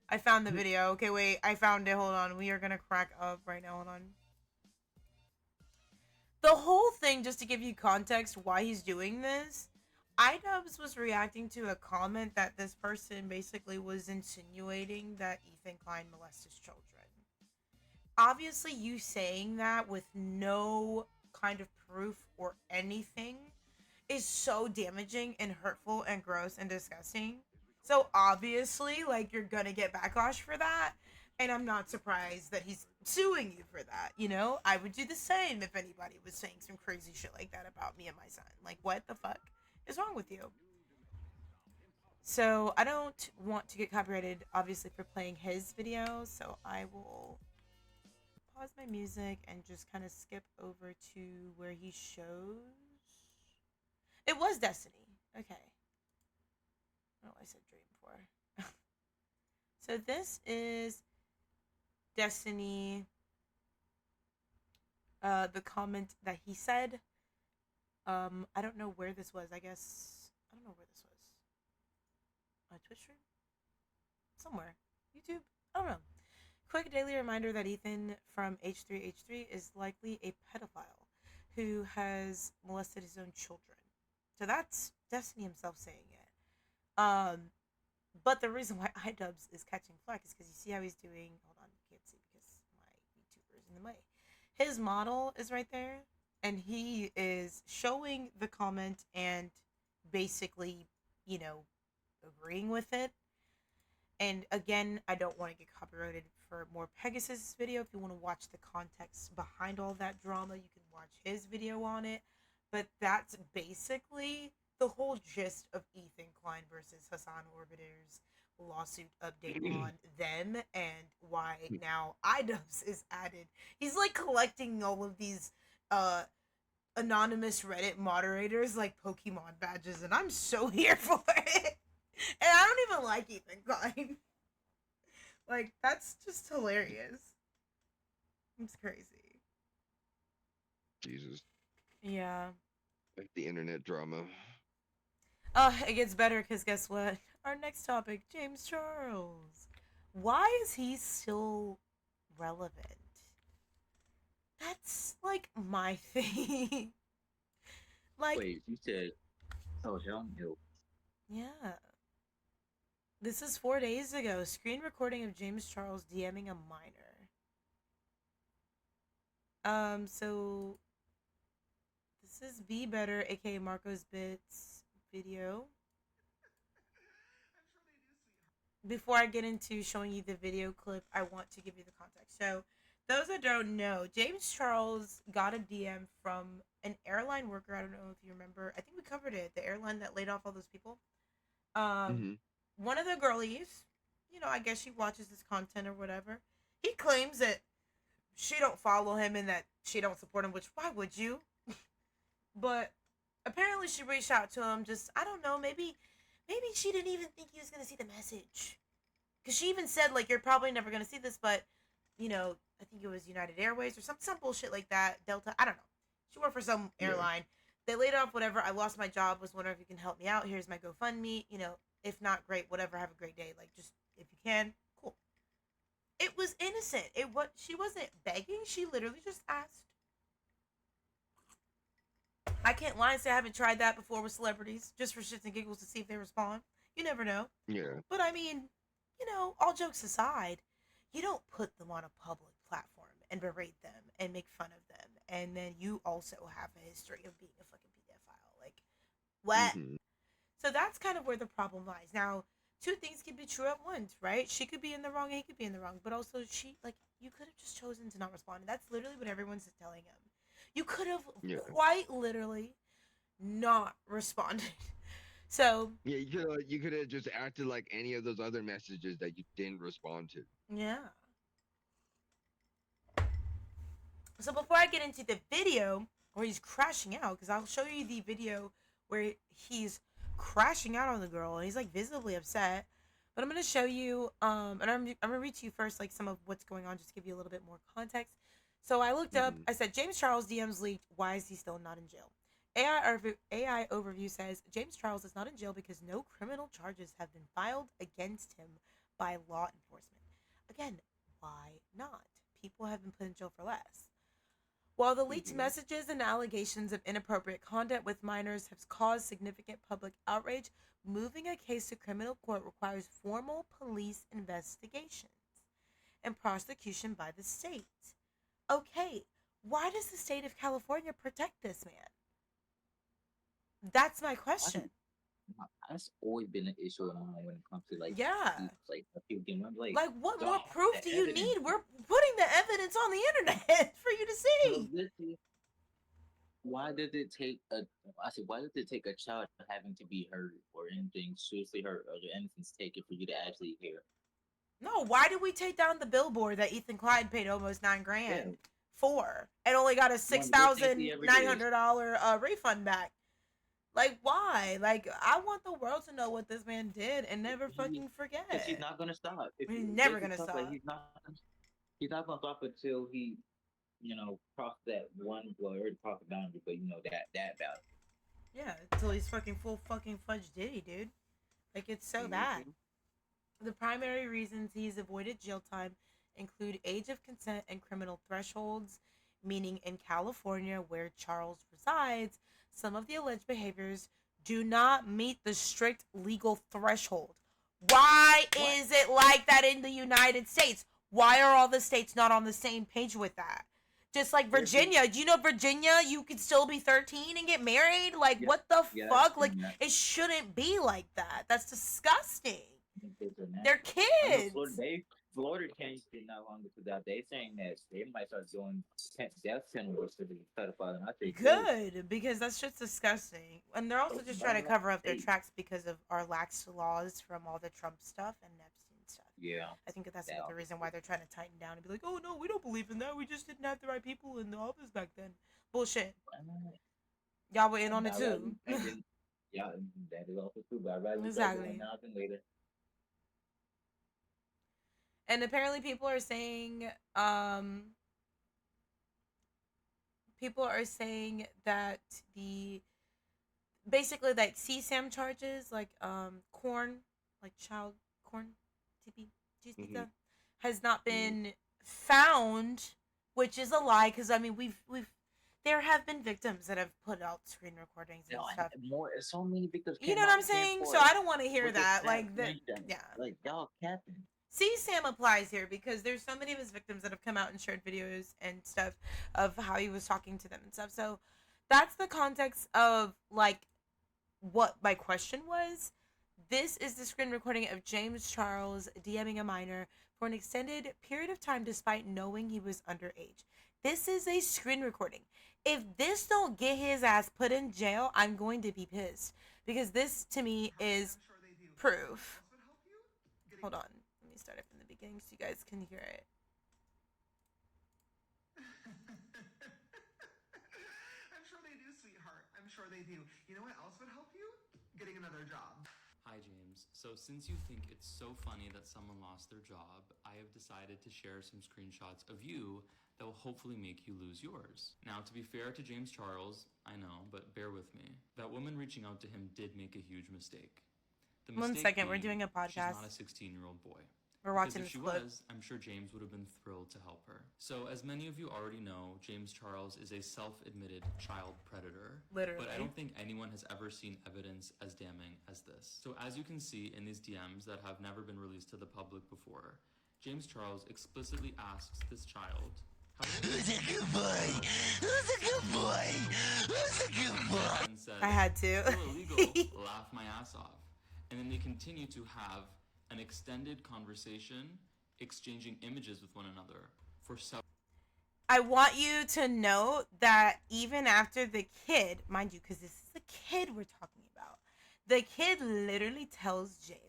I found the video. Okay, wait. I found it. Hold on. We are going to crack up right now. Hold on. The whole thing, just to give you context why he's doing this, iDubbbz was reacting to a comment that this person basically was insinuating that Ethan Klein molested children. Obviously, you saying that with no kind of proof or anything is so damaging and hurtful and gross and disgusting. So obviously, like, you're gonna get backlash for that. And I'm not surprised that he's suing you for that, you know? I would do the same if anybody was saying some crazy shit like that about me and my son. Like, what the fuck is wrong with you? So I don't want to get copyrighted, obviously, for playing his video. So I will pause my music and just kind of skip over to where he shows. It was Destiny. Okay. Oh, I said Dream before. So this is Destiny. The comment that he said. I don't know where this was. I guess I don't know where this was. Twitch stream? Somewhere. YouTube? I don't know. Quick daily reminder that Ethan from H3H3 is likely a pedophile who has molested his own children. So that's Destiny himself saying it. But the reason why iDubbbz is catching flack is because you see how he's doing. Hold on, you can't see because my YouTuber is in the way. His model is right there, and he is showing the comment and basically, you know, agreeing with it. And again, I don't want to get copyrighted for More Pegasus video. If you want to watch the context behind all that drama, you can watch his video on it. But that's basically the whole gist of Ethan Klein versus Hasan Orbiters lawsuit update on them and why now iDubbbz is added. He's like collecting all of these anonymous Reddit moderators like Pokemon badges, and I'm so here for it. And I don't even like Ethan Klein. Like, that's just hilarious. It's crazy. Jesus. Yeah. Like the internet drama. It gets better because guess what? Our next topic, James Charles. Why is he still relevant? That's like my thing. Like, wait, you said so young? yeah. This is 4 days ago. Screen recording of James Charles DMing a minor. So this is Be Better, aka Marco's Bits video. Before I get into showing you the video clip, I want to give you the context. So, those that don't know, James Charles got a DM from an airline worker. I don't know if you remember. I think we covered it. The airline that laid off all those people. One of the girlies, I guess she watches this content or whatever. He claims that she don't follow him and that she don't support him, which why would you? But apparently she reached out to him. Just, I don't know, maybe she didn't even think he was going to see the message. Because she even said, like, you're probably never going to see this, but, I think it was United Airways or some bullshit like that. Delta, I don't know. She worked for some airline. They laid off whatever. I lost my job. Was wondering if you can help me out. Here's my GoFundMe. If not, great, whatever. Have a great day. Like, just, if you can, cool. It was innocent. She wasn't begging. She literally just asked. I can't lie and say I haven't tried that before with celebrities, just for shits and giggles to see if they respond. You never know. Yeah. But I mean, all jokes aside, you don't put them on a public platform and berate them and make fun of them, and then you also have a history of being a fucking pedophile. Like, what? So that's kind of where the problem lies. Now, two things can be true at once, right? She could be in the wrong, he could be in the wrong, but also you could have just chosen to not respond. And that's literally what everyone's telling him. You could have quite literally not responded. So yeah, you could have just acted like any of those other messages that you didn't respond to. Yeah. So before I get into the video where he's crashing out, because I'll show you the video where he's crashing out on the girl and he's like visibly upset. But I'm gonna show you, and I'm gonna read to you first like some of what's going on, just to give you a little bit more context. So I looked up, I said, James Charles DMs leaked, why is he still not in jail? AI Overview says, James Charles is not in jail because no criminal charges have been filed against him by law enforcement. Again, why not? People have been put in jail for less. While the leaked messages and allegations of inappropriate conduct with minors have caused significant public outrage, moving a case to criminal court requires formal police investigations and prosecution by the state. Okay, why does the state of California protect this man? That's my question. That's always been an issue of mine when it comes to like people getting like what more proof do you need? We're putting the evidence on the internet for you to see. Why did it take a child having to be hurt or anything seriously hurt or the innocence taken for you to actually hear? No, why did we take down the billboard that Ethan Klein paid almost $9,000 for and only got a $6,900 refund back? Like, why? Like, I want the world to know what this man did and never fucking forget. Because he's not gonna stop. He's never gonna stop. Like, he's not gonna stop until he, crossed that one. Well, he already crossed the boundary, but that boundary. Yeah, until he's fucking full fucking fudge Diddy, dude. Like, it's so bad. The primary reasons he's avoided jail time include age of consent and criminal thresholds, meaning in California, where Charles resides, some of the alleged behaviors do not meet the strict legal threshold. Why is it like that in the United States? Why are all the states not on the same page with that? Just like Virginia. Do you know Virginia, you could still be 13 and get married? Like, what the fuck? Like, it shouldn't be like that. That's disgusting. They're kids. Florida changed it not long ago. They saying that they might start doing death penalties for the pedophile. And I think good, because that's just disgusting. And they're also just trying to cover up their tracks because of our lax laws from all the Trump stuff and Epstein stuff. Yeah. I think that's the reason why they're trying to tighten down and be like, oh no, we don't believe in that. We just didn't have the right people in the office back then. Bullshit. Y'all were in on it too. Yeah, that is also true, but I'd rather exactly now than later. And apparently people are saying that basically like CSAM charges, like corn, like child corn, TP, has not been found, which is a lie, because I mean there have been victims that have put out screen recordings and stuff. It's so many victims. You know what I'm saying? So I don't want to hear that. Like yeah. Like y'all capping. see, Sam applies here because there's so many of his victims that have come out and shared videos and stuff of how he was talking to them and stuff. So that's the context of like what my question was. This is the screen recording of James Charles DMing a minor for an extended period of time despite knowing he was underage. This is a screen recording. If this don't get his ass put in jail, I'm going to be pissed. Because this, to me, is proof. Hold on. Let me start it from the beginning so you guys can hear it. I'm sure they do, sweetheart. I'm sure they do. You know what else would help you? Getting another job. Hi, James. So since you think it's so funny that someone lost their job, I have decided to share some screenshots of you that will hopefully make you lose yours. Now, to be fair to James Charles, I know, but bear with me. That woman reaching out to him did make a huge mistake. The One mistake second, we're being, doing a podcast. She's not a 16-year-old boy. We're watching Because if this she clip. was, I'm sure James would have been thrilled to help her. So, as many of you already know, James Charles is a self-admitted child predator. Literally. But I don't think anyone has ever seen evidence as damning as this. So, as you can see in these DMs that have never been released to the public before, James Charles explicitly asks this child, "Who's a good boy? Who's a good boy? Who's a good boy?" And said, I had to. "Still illegal, laugh my ass off." And then they continue to have an extended conversation, exchanging images with one another for several. I want you to note that even after the kid, mind you, because this is the kid we're talking about, the kid literally tells James,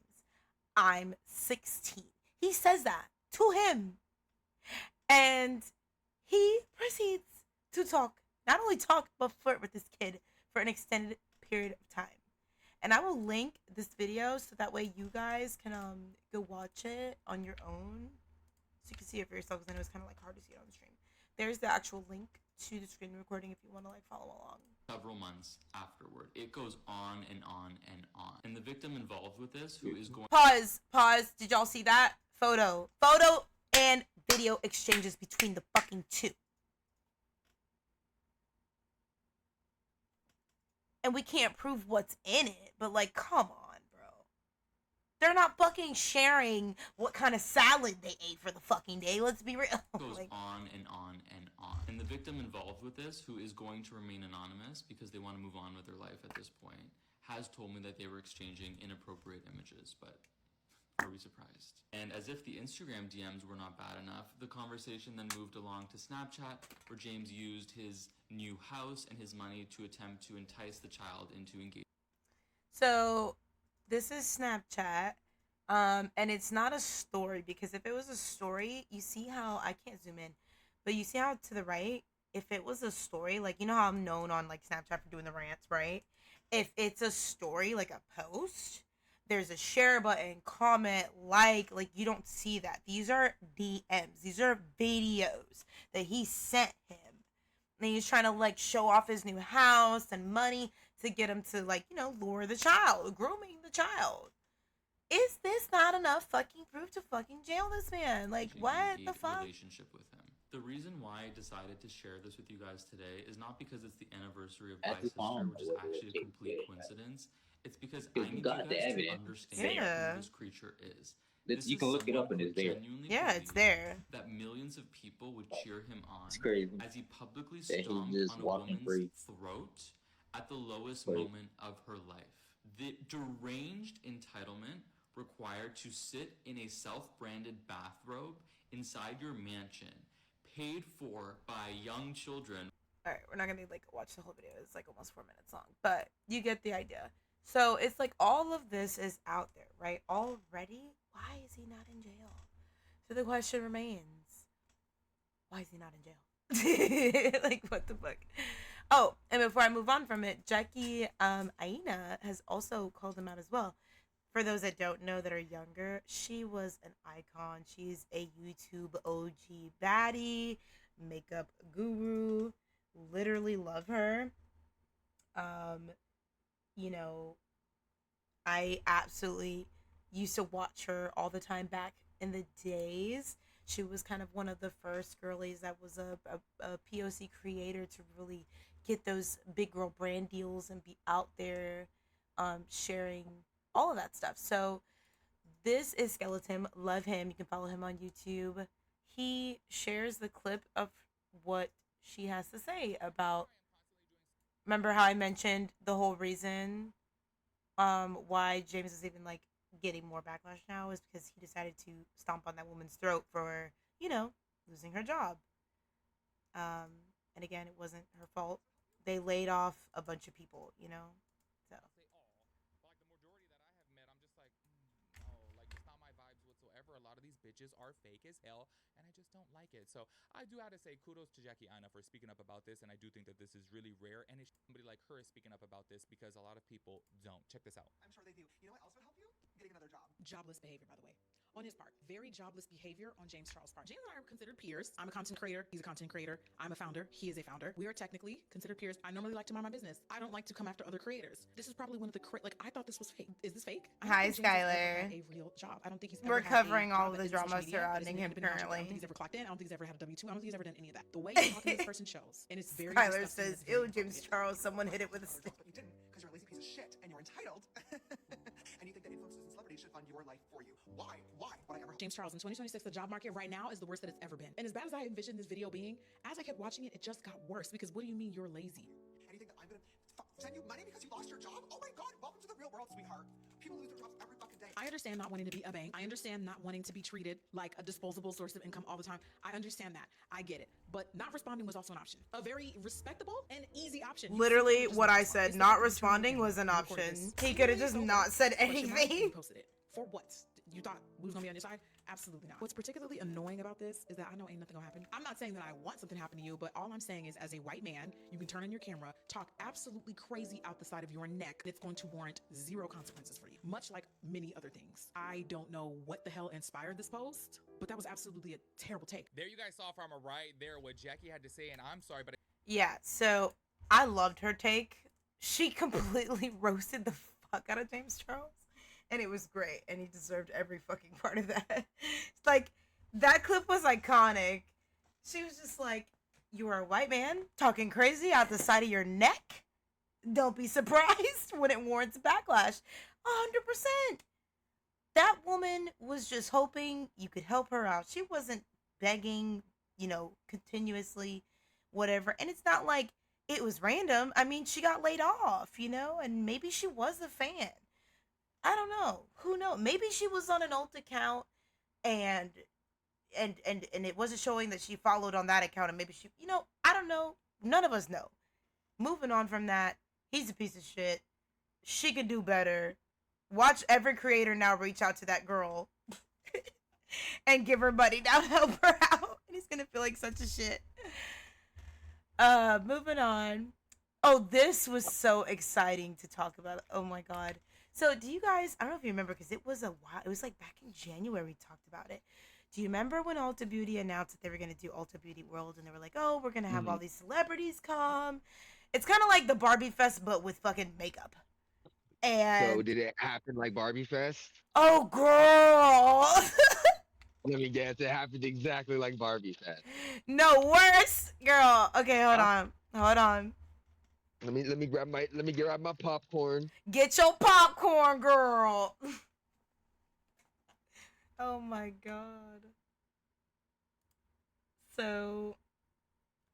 I'm 16. He says that to him. And he proceeds to talk, not only talk, but flirt with this kid for an extended period of time. And I will link this video so that way you guys can go watch it on your own. So you can see it for yourself, because I know it's kind of like hard to see it on the stream. There's the actual link to the screen recording if you want to like follow along. Several months afterward. It goes on and on and on. And the victim involved with this, who is going... Pause. Did y'all see that? Photo and video exchanges between the fucking two. And we can't prove what's in it, but like, come on, bro. They're not fucking sharing what kind of salad they ate for the fucking day. Let's be real. Goes like, on and on and on. And the victim involved with this, who is going to remain anonymous because they want to move on with their life at this point, has told me that they were exchanging inappropriate images, but are we surprised? And as if the Instagram DMs were not bad enough, the conversation then moved along to Snapchat, where James used his new house and his money to attempt to entice the child into engagement. So this is Snapchat, and it's not a story, because if it was a story, you see how, I can't zoom in, but you see how to the right, if it was a story, like, you know how I'm known on like Snapchat for doing the rants, right? If it's a story, like a post, there's a share button, comment, like you don't see that. These are DMs. These are videos that he sent him. And he's trying to like show off his new house and money to get him to like, you know, lure the child, grooming the child. Is this not enough fucking proof to fucking jail this man? Like, what the fuck? Relationship with him. The reason why I decided to share this with you guys today is not because it's the anniversary of my sister, which is actually a complete coincidence. It's because I need you guys to understand who this creature is. You can look it up and it's there. Yeah, it's there. That millions of people would cheer him on as he publicly that stomped just on a walking free. woman's throat at the lowest moment of her life. The deranged entitlement required to sit in a self-branded bathrobe inside your mansion, paid for by young children. All right, we're not gonna like watch the whole video. It's like almost 4 minutes long, but you get the idea. So it's like all of this is out there, right? Already. Why is he not in jail? So the question remains, why is he not in jail? Like, what the fuck? Oh, and before I move on from it, Jackie Aina has also called him out as well. For those that don't know that are younger, she was an icon. She's a YouTube OG baddie, makeup guru. Literally love her. You know, I absolutely used to watch her all the time back in the days. She was kind of one of the first girlies that was a POC creator to really get those big girl brand deals and be out there sharing all of that stuff. So this is Skeleton. Love him. You can follow him on YouTube. He shares the clip of what she has to say about. Remember how I mentioned the whole reason why James is even like getting more backlash now is because he decided to stomp on that woman's throat for, you know, losing her job. And again, it wasn't her fault. They laid off a bunch of people, you know. So. A lot of these bitches are fake as hell, and I just don't like it. So I do have to say kudos to Jackie Aina for speaking up about this, and I do think that this is really rare, and it's somebody like her is speaking up about this because a lot of people don't. Check this out. I'm sure they do. You know what else would help you? Getting another job. Jobless behavior, by the way. On his part, very jobless behavior on James Charles' part. James and I are considered peers. I'm a content creator. He's a content creator. I'm a founder. He is a founder. We are technically considered peers. I normally like to mind my business. I don't like to come after other creators. This is probably one of the I thought this was fake. Is this fake? Hi, Skylar. A real job. I don't think he's. We're covering all of the drama surrounding him currently. I don't think he's ever clocked in. I don't think he's ever had a W-2. I don't think he's ever done any of that. The way you're talking to this person shows, and it's very. Skylar says, "Ew, James Charles, someone hit it with a stick." But you didn't, because you're a lazy piece of shit, and you're entitled. And you think that influencers and celebrities should fund your life for you. Why? Why would I ever? James Charles, in 2026, the job market right now is the worst that it's ever been. And as bad as I envisioned this video being, as I kept watching it, it just got worse. Because what do you mean you're lazy? And you think that I'm gonna send you money because you lost your job? Oh my God! Welcome to the real world, sweetheart. People lose their jobs every fucking day. I understand not wanting to be a bank. I understand not wanting to be treated like a disposable source of income all the time. I understand that. I get it. But not responding was also an option. A very respectable and easy option. Literally what I said, not responding was an option. He could have just not said anything. You posted it. For what? You thought we was gonna be on your side? Absolutely not. What's particularly annoying about this is that I know ain't nothing gonna happen. I'm not saying that I want something to happen to you, but all I'm saying is as a white man, you can turn on your camera, talk absolutely crazy out the side of your neck. It's going to warrant zero consequences for you, much like many other things. I don't know what the hell inspired this post, but that was absolutely a terrible take. There you guys saw from right there what Jackie had to say, and I'm sorry, but yeah, so I loved her take. She completely roasted the fuck out of James Charles. And it was great, and he deserved every fucking part of that. It's like, that clip was iconic. She was just like, you are a white man talking crazy out the side of your neck? Don't be surprised when it warrants backlash. 100%. That woman was just hoping you could help her out. She wasn't begging, you know, continuously, whatever. And it's not like it was random. I mean, she got laid off, you know, and maybe she was a fan. I don't know. Who knows? Maybe she was on an Ulta account and it wasn't showing that she followed on that account, and maybe she, you know, I don't know. None of us know. Moving on from that, he's a piece of shit. She could do better. Watch every creator now reach out to that girl and give her money now to help her out. And he's gonna feel like such a shit. Moving on. Oh, this was so exciting to talk about. Oh my God. So do you guys, I don't know if you remember, because it was a while, it was like back in January we talked about it. Do you remember when Ulta Beauty announced that they were going to do Ulta Beauty World, and they were like, oh, we're going to have all these celebrities come. It's kind of like the Barbie Fest, but with fucking makeup. And so did it happen like Barbie Fest? Oh, girl. Let me guess, it happened exactly like Barbie Fest. No, worse. Girl, okay, hold on. Let me grab my popcorn. Get your popcorn, girl. Oh my God. So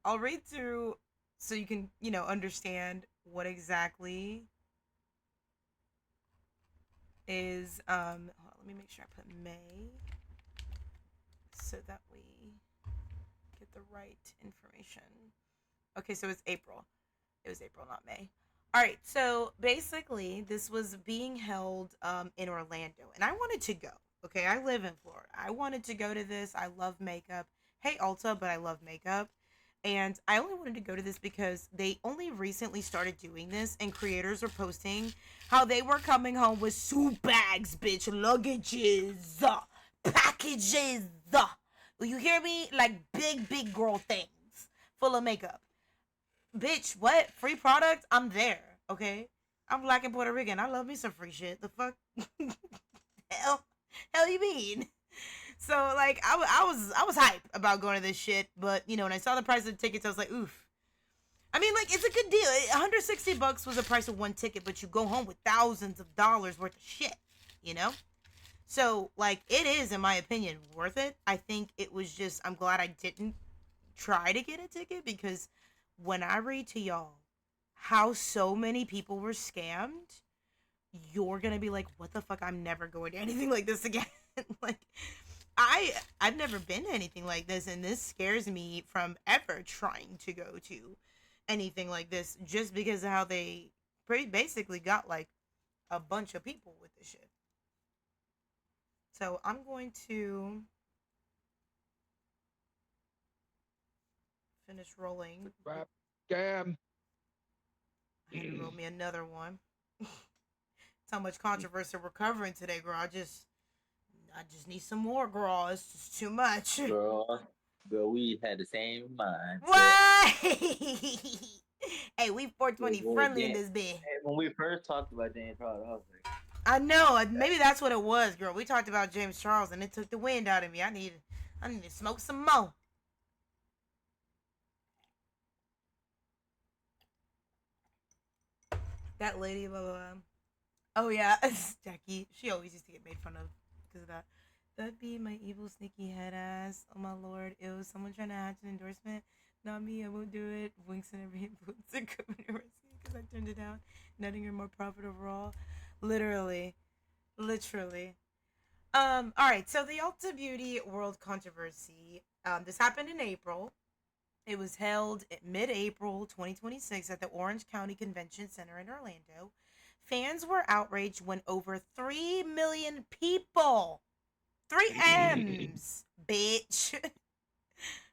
I'll read through so you can, you know, understand what exactly is hold on, let me make sure I put May so that we get the right information. Okay, so it's April. It was April, not May. All right, so basically, this was being held in Orlando, and I wanted to go. Okay, I live in Florida. I wanted to go to this. I love makeup. Hey, Ulta, but I love makeup. And I only wanted to go to this because they only recently started doing this, and creators were posting how they were coming home with suit bags, bitch, luggages, packages. You hear me? Like big girl things full of makeup. Bitch, what? Free product? I'm there, okay? I'm Black and Puerto Rican. I love me some free shit. The fuck? Hell you mean? So, like, I was hype about going to this shit, but, you know, when I saw the price of the tickets, I was like, oof. I mean, like, it's a good deal. $160 was the price of one ticket, but you go home with thousands of dollars worth of shit, you know? So, like, it is, in my opinion, worth it. I think it was just, I'm glad I didn't try to get a ticket, because when I read to y'all how so many people were scammed, you're gonna be like, what the fuck? I'm never going to anything like this again. Like, I've never been to anything like this, and this scares me from ever trying to go to anything like this, just because of how they pretty basically got like a bunch of people with this shit. So I'm going to finish rolling. Rap scam. I had to roll me another one. That's how much controversy we're covering today, girl. I just need some more, girl. It's just too much. Girl, we had the same mind. What? Hey, we 420 friendly in this bit. When we first talked about James Charles, I was like, I know. Maybe that's what it was, girl. We talked about James Charles, and it took the wind out of me. I need to smoke some more. That lady, blah, blah, blah. Oh yeah, Jackie. She always used to get made fun of because of that. That'd be my evil, sneaky head ass. Oh my lord, it was someone trying to hatch an endorsement. Not me, I won't do it. Winks and every influencer because I turned it down. Netting her more profit overall. Literally. All right, so the Ulta Beauty World Controversy. This happened in April. It was held mid-April 2026 at the Orange County Convention Center in Orlando. Fans were outraged when over 3 million people, 3 M's, bitch,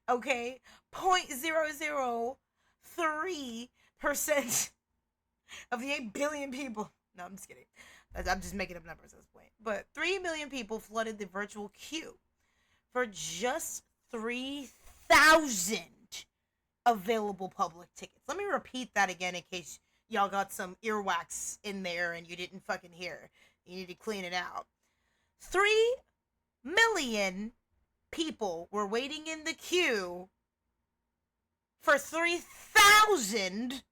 okay, 0.003% of the 8 billion people. No, I'm just kidding. I'm just making up numbers at this point. But 3 million people flooded the virtual queue for just 3,000 available public tickets. Let me repeat that again in case y'all got some earwax in there and you didn't fucking hear. You need to clean it out. 3 million people were waiting in the queue for 3,000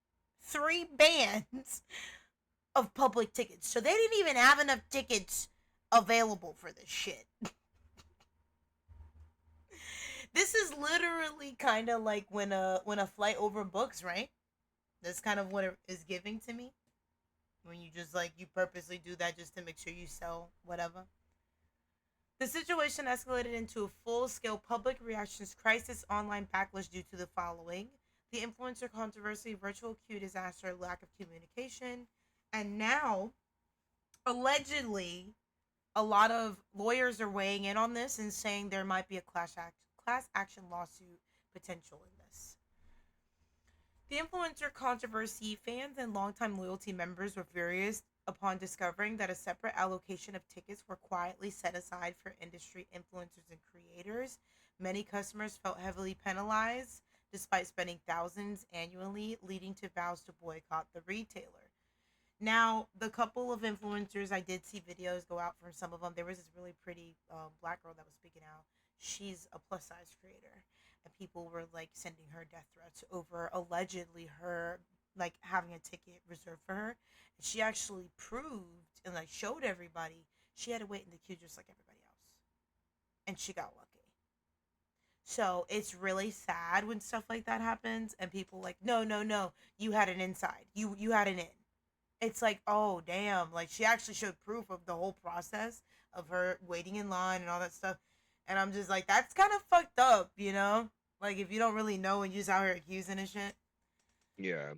3 bands of public tickets. So they didn't even have enough tickets available for this shit. This is literally kind of like when a flight overbooks, right? That's kind of what it is giving to me. When you just like, you purposely do that just to make sure you sell whatever. The situation escalated into a full-scale public reactions crisis online backlash due to the following: the influencer controversy, virtual queue disaster, lack of communication, and now, allegedly, a lot of lawyers are weighing in on this and saying there might be a class action lawsuit potential in this. The influencer controversy, fans and longtime loyalty members were furious upon discovering that a separate allocation of tickets were quietly set aside for industry influencers and creators. Many customers felt heavily penalized despite spending thousands annually, leading to vows to boycott the retailer. Now, the couple of influencers, I did see videos go out from some of them. There was this really pretty black girl that was speaking out. She's a plus size creator, and people were like sending her death threats over allegedly her like having a ticket reserved for her. And she actually proved and like showed everybody she had to wait in the queue just like everybody else, and she got lucky. So it's really sad when stuff like that happens and people like, no, you had an inside, you had an in. It's like, oh damn, like she actually showed proof of the whole process of her waiting in line and all that stuff. And I'm just like, that's kind of fucked up, you know? Like, if you don't really know and you're just out here accusing and shit. Yeah.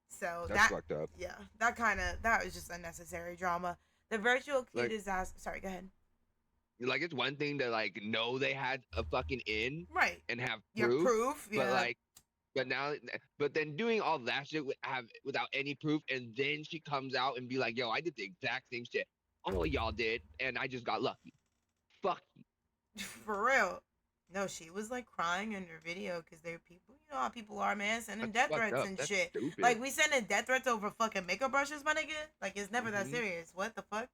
So that's fucked up. Yeah, that was just unnecessary drama. The virtual queue disaster. Sorry, go ahead. Like, it's one thing to like know they had a fucking in, right, and have proof, yeah. But then doing all that shit without any proof, and then she comes out and be like, "Yo, I did the exact same shit all y'all did, and I just got lucky." Fuck you. For real. No, she was like crying in her video because they're people. You know how people are, man, sending death threats and shit. Stupid. Like, we sending death threats over fucking makeup brushes, my nigga. Like, it's never that serious. What the fuck?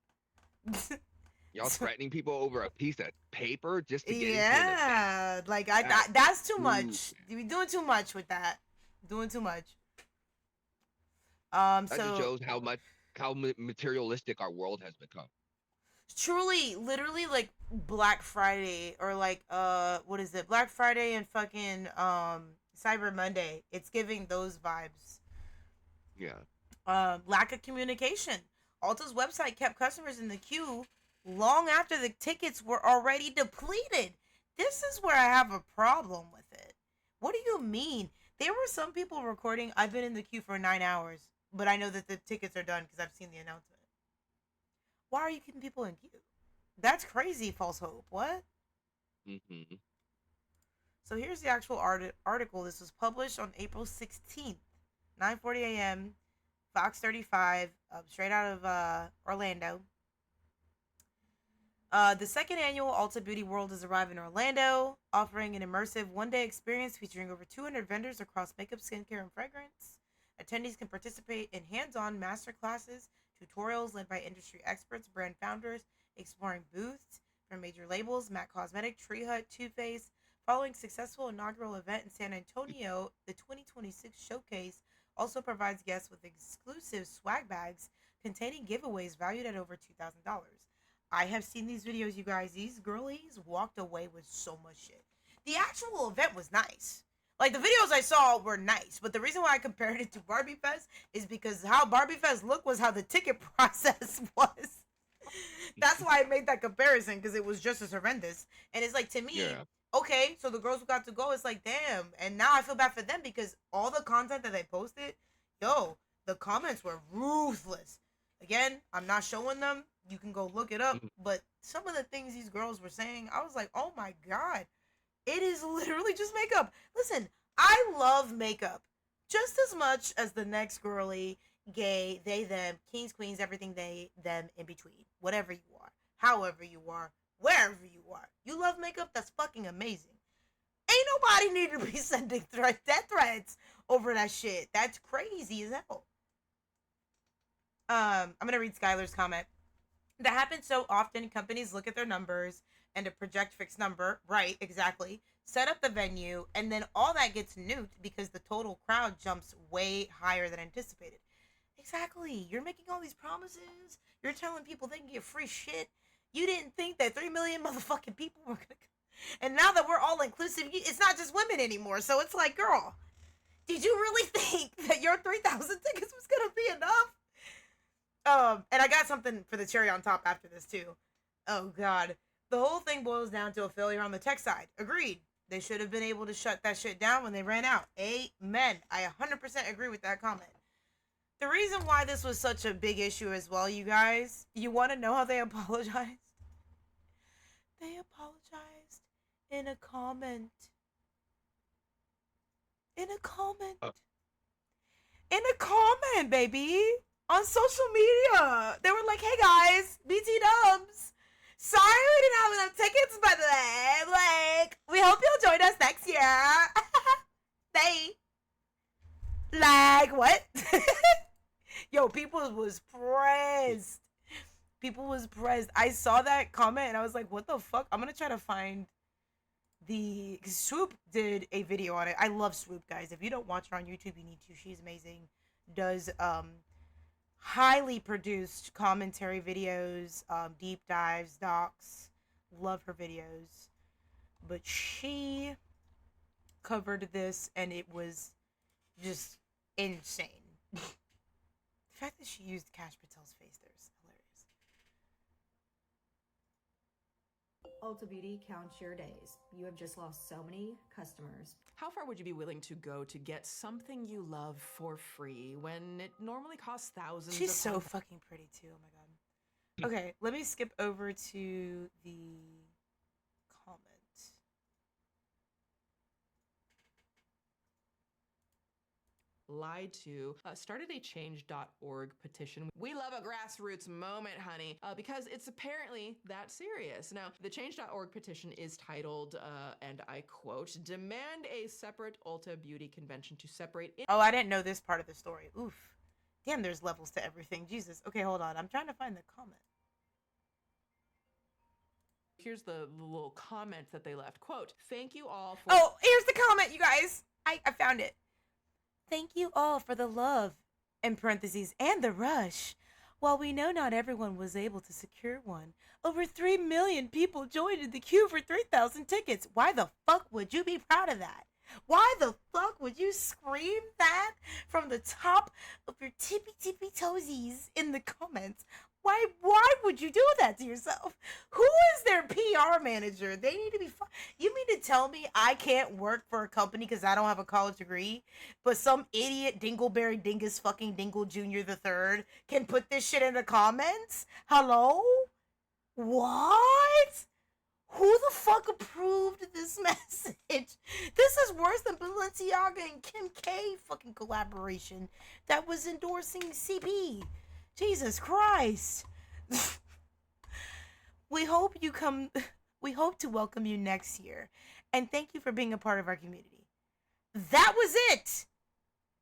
Y'all threatening people over a piece of paper just to get into an event. Like that's too much. You're doing too much with that. Doing too much. That just shows how materialistic our world has become. truly, literally, like Black Friday or like what is it? Black Friday and fucking Cyber Monday. It's giving those vibes. Yeah. Lack of communication. Ulta's website kept customers in the queue long after the tickets were already depleted. This is where I have a problem with it. What do you mean? There were some people recording, I've been in the queue for 9 hours, but I know that the tickets are done because I've seen the announcement. Why are you keeping people in queue? That's crazy, false hope. What? Mm-hmm. So here's the actual article. This was published on April 16th, 9:40 a.m., Fox 35, straight out of Orlando. The second annual Ulta Beauty World has arrived in Orlando, offering an immersive one-day experience featuring over 200 vendors across makeup, skincare, and fragrance. Attendees can participate in hands-on masterclasses, tutorials led by industry experts, brand founders, exploring booths from major labels, MAC Cosmetic, Tree Hut, Too Faced. Following successful inaugural event in San Antonio, the 2026 showcase also provides guests with exclusive swag bags containing giveaways valued at over $2,000. I have seen these videos, you guys. These girlies walked away with so much shit. The actual event was nice. Like, the videos I saw were nice, but the reason why I compared it to Barbie Fest is because how Barbie Fest looked was how the ticket process was. That's why I made that comparison, because it was just as horrendous. And it's like, to me, okay, so the girls who got to go, it's like, damn. And now I feel bad for them because all the content that they posted, yo, the comments were ruthless. Again, I'm not showing them. You can go look it up. But some of the things these girls were saying, I was like, oh my God. It is literally just makeup. Listen, I love makeup just as much as the next girly, gay, they, them, kings, queens, everything they, them, in between. Whatever you are, however you are, wherever you are. You love makeup? That's fucking amazing. Ain't nobody need to be sending death threats over that shit. That's crazy as hell. I'm gonna read Skylar's comment. That happens so often. Companies look at their numbers and a project fixed number, right, exactly, set up the venue, and then all that gets nuked because the total crowd jumps way higher than anticipated. Exactly. You're making all these promises. You're telling people they can get free shit. You didn't think that 3 million motherfucking people were gonna come. And now that we're all inclusive, it's not just women anymore. So it's like, girl, did you really think that your 3,000 tickets was gonna be enough? And I got something for the cherry on top after this too. Oh God. The whole thing boils down to a failure on the tech side. Agreed. They should have been able to shut that shit down when they ran out. Amen. I 100% agree with that comment. The reason why this was such a big issue as well, you guys, you want to know how they apologized? They apologized in a comment. In a comment. In a comment, baby. On social media. They were like, hey guys, BT dubs. Sorry we didn't have enough tickets, by the way. Like, we hope you'll join us next year. Like, what? Yo, people was pressed. People was pressed. I saw that comment and I was like, what the fuck? I'm gonna try to find the... Swoop did a video on it. I love Swoop, guys. If you don't watch her on YouTube, you need to. She's amazing. Does, highly produced commentary videos, deep dives, docs. Love her videos. But she covered this and it was just insane. The fact that she used Cash Patel's face there is hilarious. Ulta Beauty counts your days. You have just lost so many customers. How far would you be willing to go to get something you love for free when it normally costs thousands? She's so fucking pretty too. Oh my God. Okay, let me skip over to the comment. Lied to, started a change.org petition. We love a grassroots moment, honey, because it's apparently that serious. Now, the change.org petition is titled, and I quote, demand a separate Ulta Beauty convention to separate... Oh, I didn't know this part of the story. Oof. Damn, there's levels to everything. Jesus. Okay, hold on. I'm trying to find the comment. Here's the little comment that they left. Quote, thank you all for... Oh, here's the comment, you guys. I found it. Thank you all for the love, in parentheses, and the rush. While we know not everyone was able to secure one, over 3 million people joined in the queue for 3,000 tickets. Why the fuck would you be proud of that? Why the fuck would you scream that from the top of your tippy toesies in the comments? Why would you do that to yourself? Who is their PR manager? They need to be You mean to tell me I can't work for a company because I don't have a college degree, but some idiot Dingleberry Dingus fucking Dingle Jr. the Third can put this shit in the comments? Hello? What? Who the fuck approved this message? This is worse than Balenciaga and Kim K fucking collaboration that was endorsing CP. Jesus Christ. We hope to welcome you next year. And thank you for being a part of our community. That was it.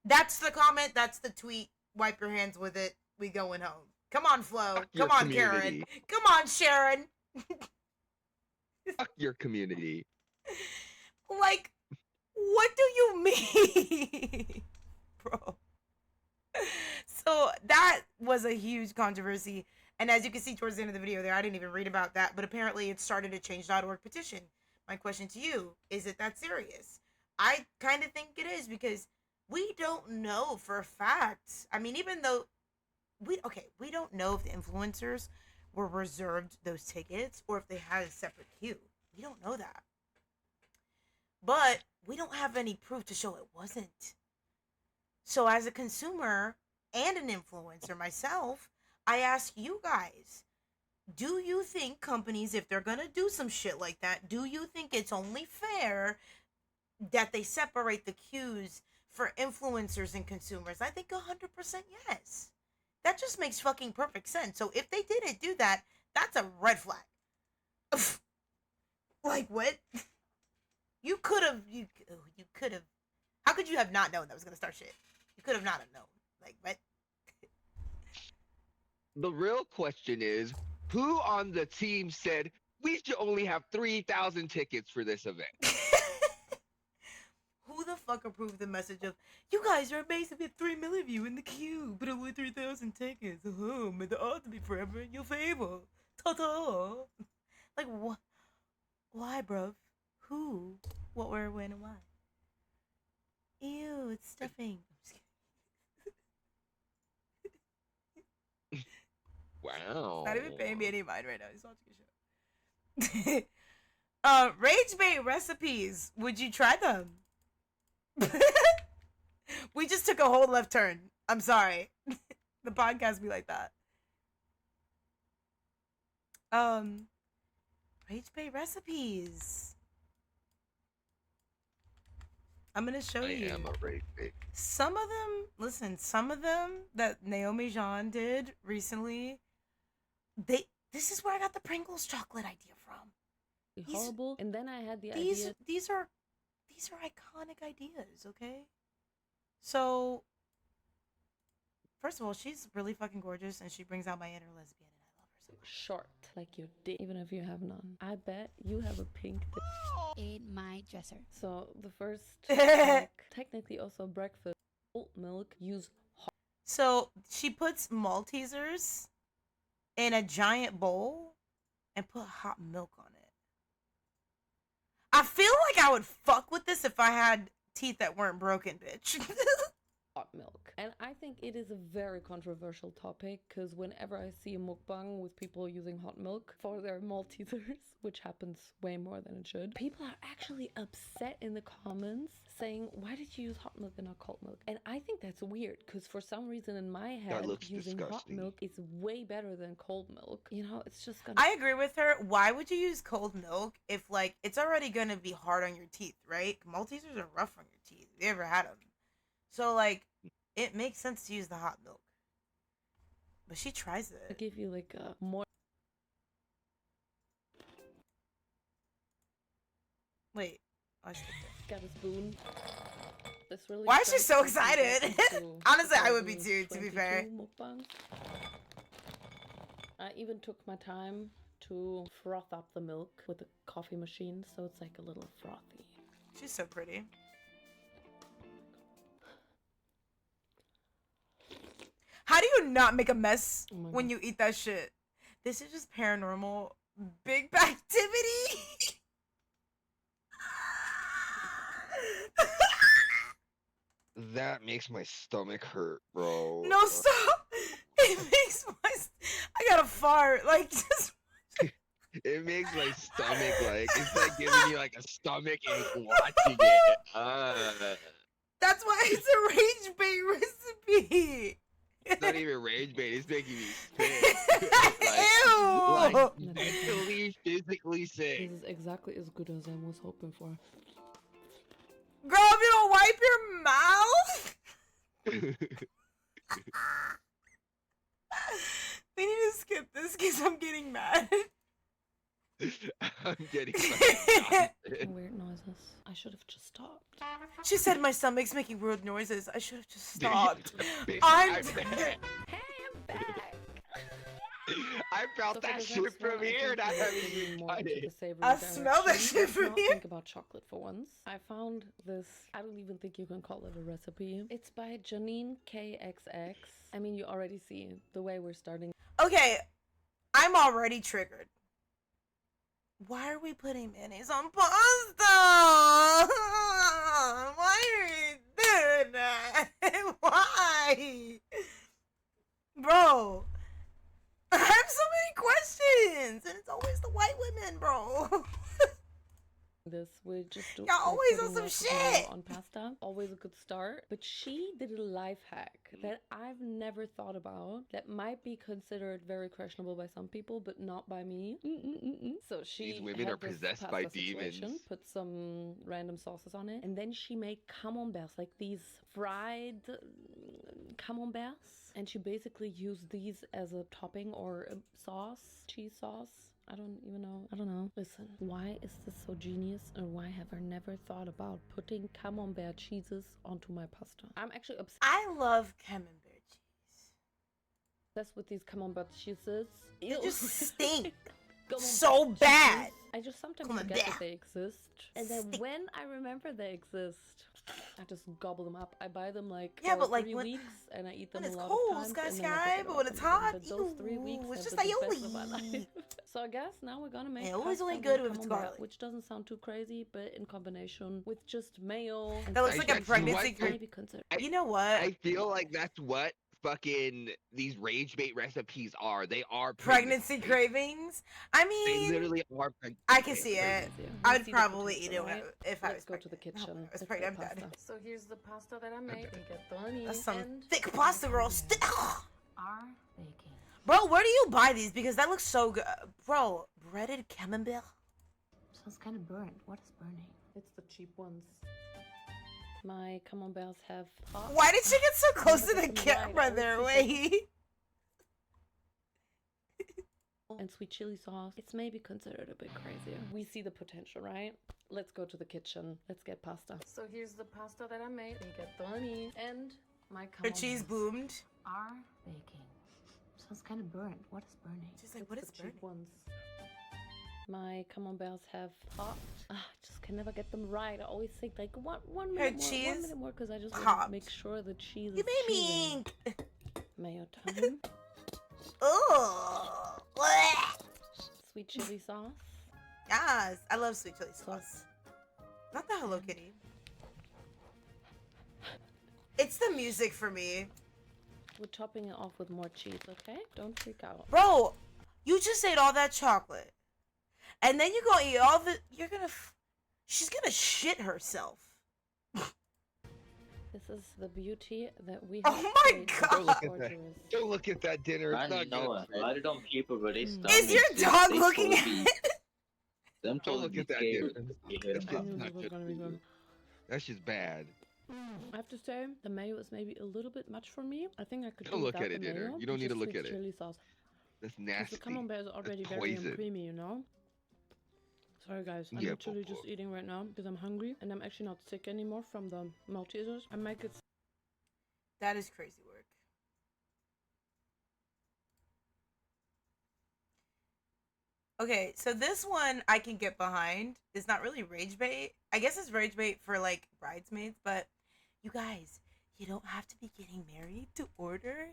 That's the comment. That's the tweet. Wipe your hands with it. We going home. Come on, Flo. Come on, Karen. Come on, Sharon. Fuck your community. Like, what do you mean? Bro. So that was a huge controversy. And as you can see towards the end of the video there, I didn't even read about that, but apparently it started a change.org petition. My question to you, is it that serious? I kind of think it is, because we don't know for a fact. I mean, even though we don't know if the influencers were reserved those tickets or if they had a separate queue. We don't know that. But we don't have any proof to show it wasn't. So as a consumer and an influencer myself, I ask you guys, do you think companies, if they're going to do some shit like that, do you think it's only fair that they separate the queues for influencers and consumers? I think 100% yes. That just makes fucking perfect sense. So if they didn't do that, that's a red flag. Like, what? You could have. How could you have not known that was going to start shit? You could have not have known. Like, what? The real question is, who on the team said we should only have 3,000 tickets for this event? Who the fuck approved the message of, you guys are basically 3 million of you in the queue, but only 3,000 tickets. Oh, may the odds be forever in your favor. Ta-ta. Like, what? Why, bruv? Who? What, where, when, and why? Ew, it's stuffing. Wow. Not even paying me any mind right now. He's watching a show. Ragebait Recipes. Would you try them? We just took a whole left turn. I'm sorry. The podcast be like that. Ragebait Recipes. I'm gonna show you. I am a Ragebait. Some of them that Naomi Jean did recently, this is where I got the Pringles chocolate idea from. Horrible. And then I had the idea. These are iconic ideas, okay? So, first of all, she's really fucking gorgeous, and she brings out my inner lesbian, and I love her so much. Short, like your dick, even if you have none. I bet you have a pink dick. In my dresser. So the first, like, technically also breakfast, oat milk, use hot. So she puts Maltesers in a giant bowl and put hot milk on it. I feel like I would fuck with this if I had teeth that weren't broken, bitch. Hot milk. And I think it is a very controversial topic, because whenever I see a mukbang with people using hot milk for their Maltesers, which happens way more than it should, people are actually upset in the comments saying, why did you use hot milk and not cold milk? And I think that's weird, because for some reason in my head, using hot milk is way better than cold milk. You know, it's just gonna... I agree with her. Why would you use cold milk if, like, it's already gonna be hard on your teeth, right? Maltesers are rough on your teeth. Have you ever had them? So, like, it makes sense to use the hot milk. But she tries it. I give you, like, a more... Wait. Got a spoon. This really. Why is she so excited? Honestly, I would be too, to be fair. Mukbang. I even took my time to froth up the milk with a coffee machine, so it's like a little frothy. She's so How do you not make a mess Oh my when God. you eat that shit? This is just paranormal big activity. That makes my stomach hurt, bro. No, stop. It makes my. I gotta fart. Like, just. It makes my stomach it's like giving me like a stomach ache watching it. That's why it's a rage bait recipe. It's not even rage bait. It's making me sick. Ew. Like mentally, physically This sick. is exactly as good as I was hoping for. Girl, if you don't wipe your mouth. We need to skip this because I'm getting mad. I'm getting Weird noises. I should have just stopped. She said my stomach's making weird noises. I should have just Dude, stopped. bitch, I'm I'm back. Hey, I'm back. I felt So for that the shit next one, from I here, think not we're having moving you more cut into the it. savory I smell that direction. shit Let's from not here. think about chocolate for once. I found this. I don't even think you can call it a recipe. It's by Janine KXX. I mean, you already see the way we're starting. Okay, I'm already triggered. Why are we putting mayonnaise on pasta? Why are we doing that? Why? Bro, I have so many questions, and it's always the white women, bro. This we just do. Y'all always putting on some lots of mayo shit. on pasta. Always a good start. But she did a life hack that I've never thought about. That might be considered very questionable by some people, but not by me. So she These women had are this possessed by pasta situation, demons. put some random sauces on it, and then she made camemberts, like these fried camemberts, and she basically used these as a topping or a sauce, cheese sauce. I don't even know. I don't know. Listen, why is this so genius, and why have I never thought about putting camembert cheeses onto my pasta? I'm actually I love camembert cheese. obsessed with these camembert cheeses. They Ew. just stink Camembert so cheeses. bad. I just sometimes Camembert. forget that they exist. And then Stink. when I remember they exist, I just gobble them up. I buy them like Yeah, for but like 3 when- weeks, and I eat them When a it's lot cold, of times. sky and then I sky, forget but all when it's about them. hot, But those 3 weeks ew, it's have just been the best of my aioli. life. So I guess now we're gonna make Aioli's pasta only with good if it's camembert, garlic. which doesn't sound too crazy, but in combination with just mayo and That looks like a cheese, pregnancy it's cream. maybe considered. You know what? I feel like that's what fucking these rage bait recipes are. They are Pregnancy bait. cravings. I They mean, literally are pregnancy I can bait. see it. You I would see the probably eat potential, it right? if I was Let's go to the pregnant. kitchen. No, I was Let's pregnant. get I'm dead. pasta. So here's the pasta that I made. We get bunny That's some and thick pasta, girl. Are baking. Bro, where do you buy these? Because that looks so good. Bro, breaded camembert. Smells kind of burnt. What is burning? it's the cheap ones. My camemberts have popped. Why did she get so close to Never the get them right. camera Always there? think Wait. and sweet chili sauce. It's maybe considered a bit crazier. We see the potential, right? Let's go to the kitchen. Let's get pasta. So here's the pasta that I made. We get bunny and my Her camemberts. cheese boomed. Are baking. Smells kind of burnt. What is burning? She's like, It's what the is cheap burning? ones. My camemberts have popped. I just can never get them right. I always think like one minute more, cheese 1 minute more, because I just want popped. to make sure the cheese You is made me cheesing. ink. Mayo time. Ugh. Blech. Sweet chili sauce. Yes, I love sweet chili sauce. Not the Hello Kitty. It's the music for me. We're topping it off with more cheese, okay? Don't freak out. Bro, you just ate all that chocolate. And then you gonna eat all the... You're gonna... She's gonna shit herself. This is the beauty that we Oh have. my created God. Don't look at that. gorgeous. Don't look at that dinner. I It's not know good. a lot of them people, but they Is stomachs. your dog they looking supposed to at be- it? Them Don't supposed look to at be that scared. dinner. You hit 'em It's I up. knew not this was good gonna for be you. good. That's just bad. I have to say, the mayo is maybe a little bit much for me. I think I could Don't do look without at it, the dinner. mayo. You don't need to just look sweet at it. chili sauce. That's Because nasty. the camembert is already That's very poison. creamy, you know? Sorry guys, I'm Yeah, literally Popo. just eating right now because I'm hungry and I'm actually not sick anymore from the Maltesers. I make it. That is crazy work. Okay, so this one I can get behind. It's not really rage bait. I guess it's rage bait for like bridesmaids, but you guys, you don't have to be getting married to order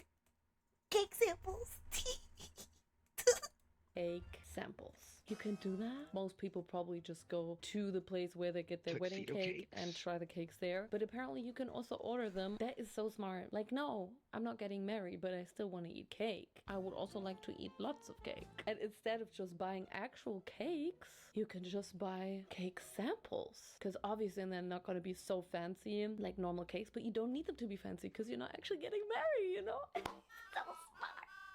samples. You can do that. Most people probably just go to the place where they get their wedding Tuxedo cake and cakes. try the cakes there. But apparently you can also order them. That is so smart. Like, no, I'm not getting married, but I still want to eat cake. I would also like to eat lots of cake. And instead of just buying actual cakes, you can just buy cake samples. Because obviously they're not going to be so fancy like normal cakes, but you don't need them to be fancy because you're not actually getting married, you know? So smart.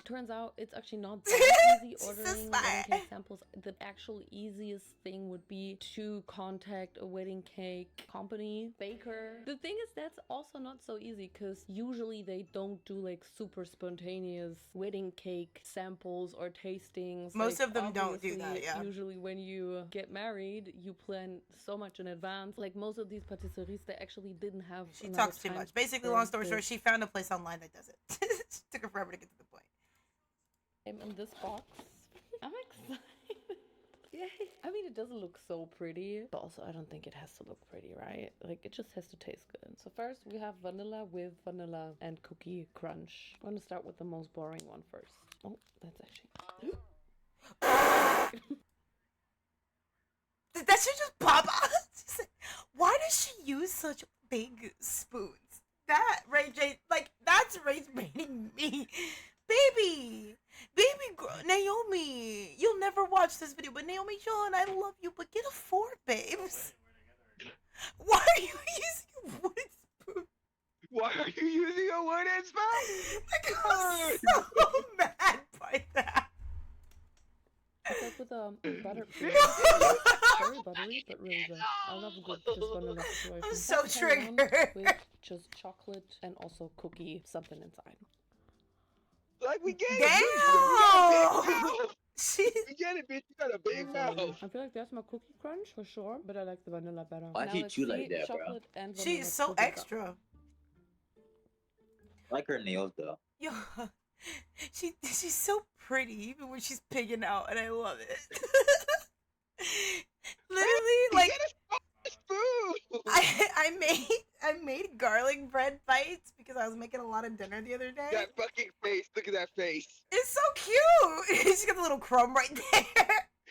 Turns out it's actually not that easy ordering wedding cake samples. The actual easiest thing would be to contact a wedding cake company, baker. The thing is, that's also not so easy because usually they don't do like super spontaneous wedding cake samples or tastings. Most Like, of them don't do that, obviously, yeah. Usually when you get married, you plan so much in advance. Like most of these patisseries, they actually didn't have. She talks too much. Basically, long story short, she found a place online that does it. It took her forever to get to the point. In this box. I'm excited. Yay. I mean, it doesn't look so pretty, but also I don't think it has to look pretty, right? Like, it just has to taste good. So first we have vanilla with vanilla and cookie crunch. I'm gonna start with the most boring one first. Oh, that's actually... Did that shit just pop out? Why does she use such big spoons? That Ray like, that's rage baiting me. Baby girl, Naomi, you'll never watch this video, but Naomi John, I love you, but get a fork, babes. Why are you using a wooden spoon? Why are you using a wooden spoon? Like, I'm so mad by that. It's like with butter. Very buttery, but really good. I love a good just vanilla situation. I'm so That's triggered. with just chocolate and also cookie something inside. Like, we get Damn! it. She... We get it, bitch. You got a big mouth. I feel like that's my cookie crunch for sure, but I like the vanilla better. Why Now she let's chew like see that, bro? chocolate and vanilla She's so together. extra. I like her nails though. Yo, she's so pretty even when she's pigging out, and I love it. Literally, like, I made garlic bread bites because I was making a lot of dinner the other day. That fucking face. Look at that face. It's so cute. She's got a little crumb right there.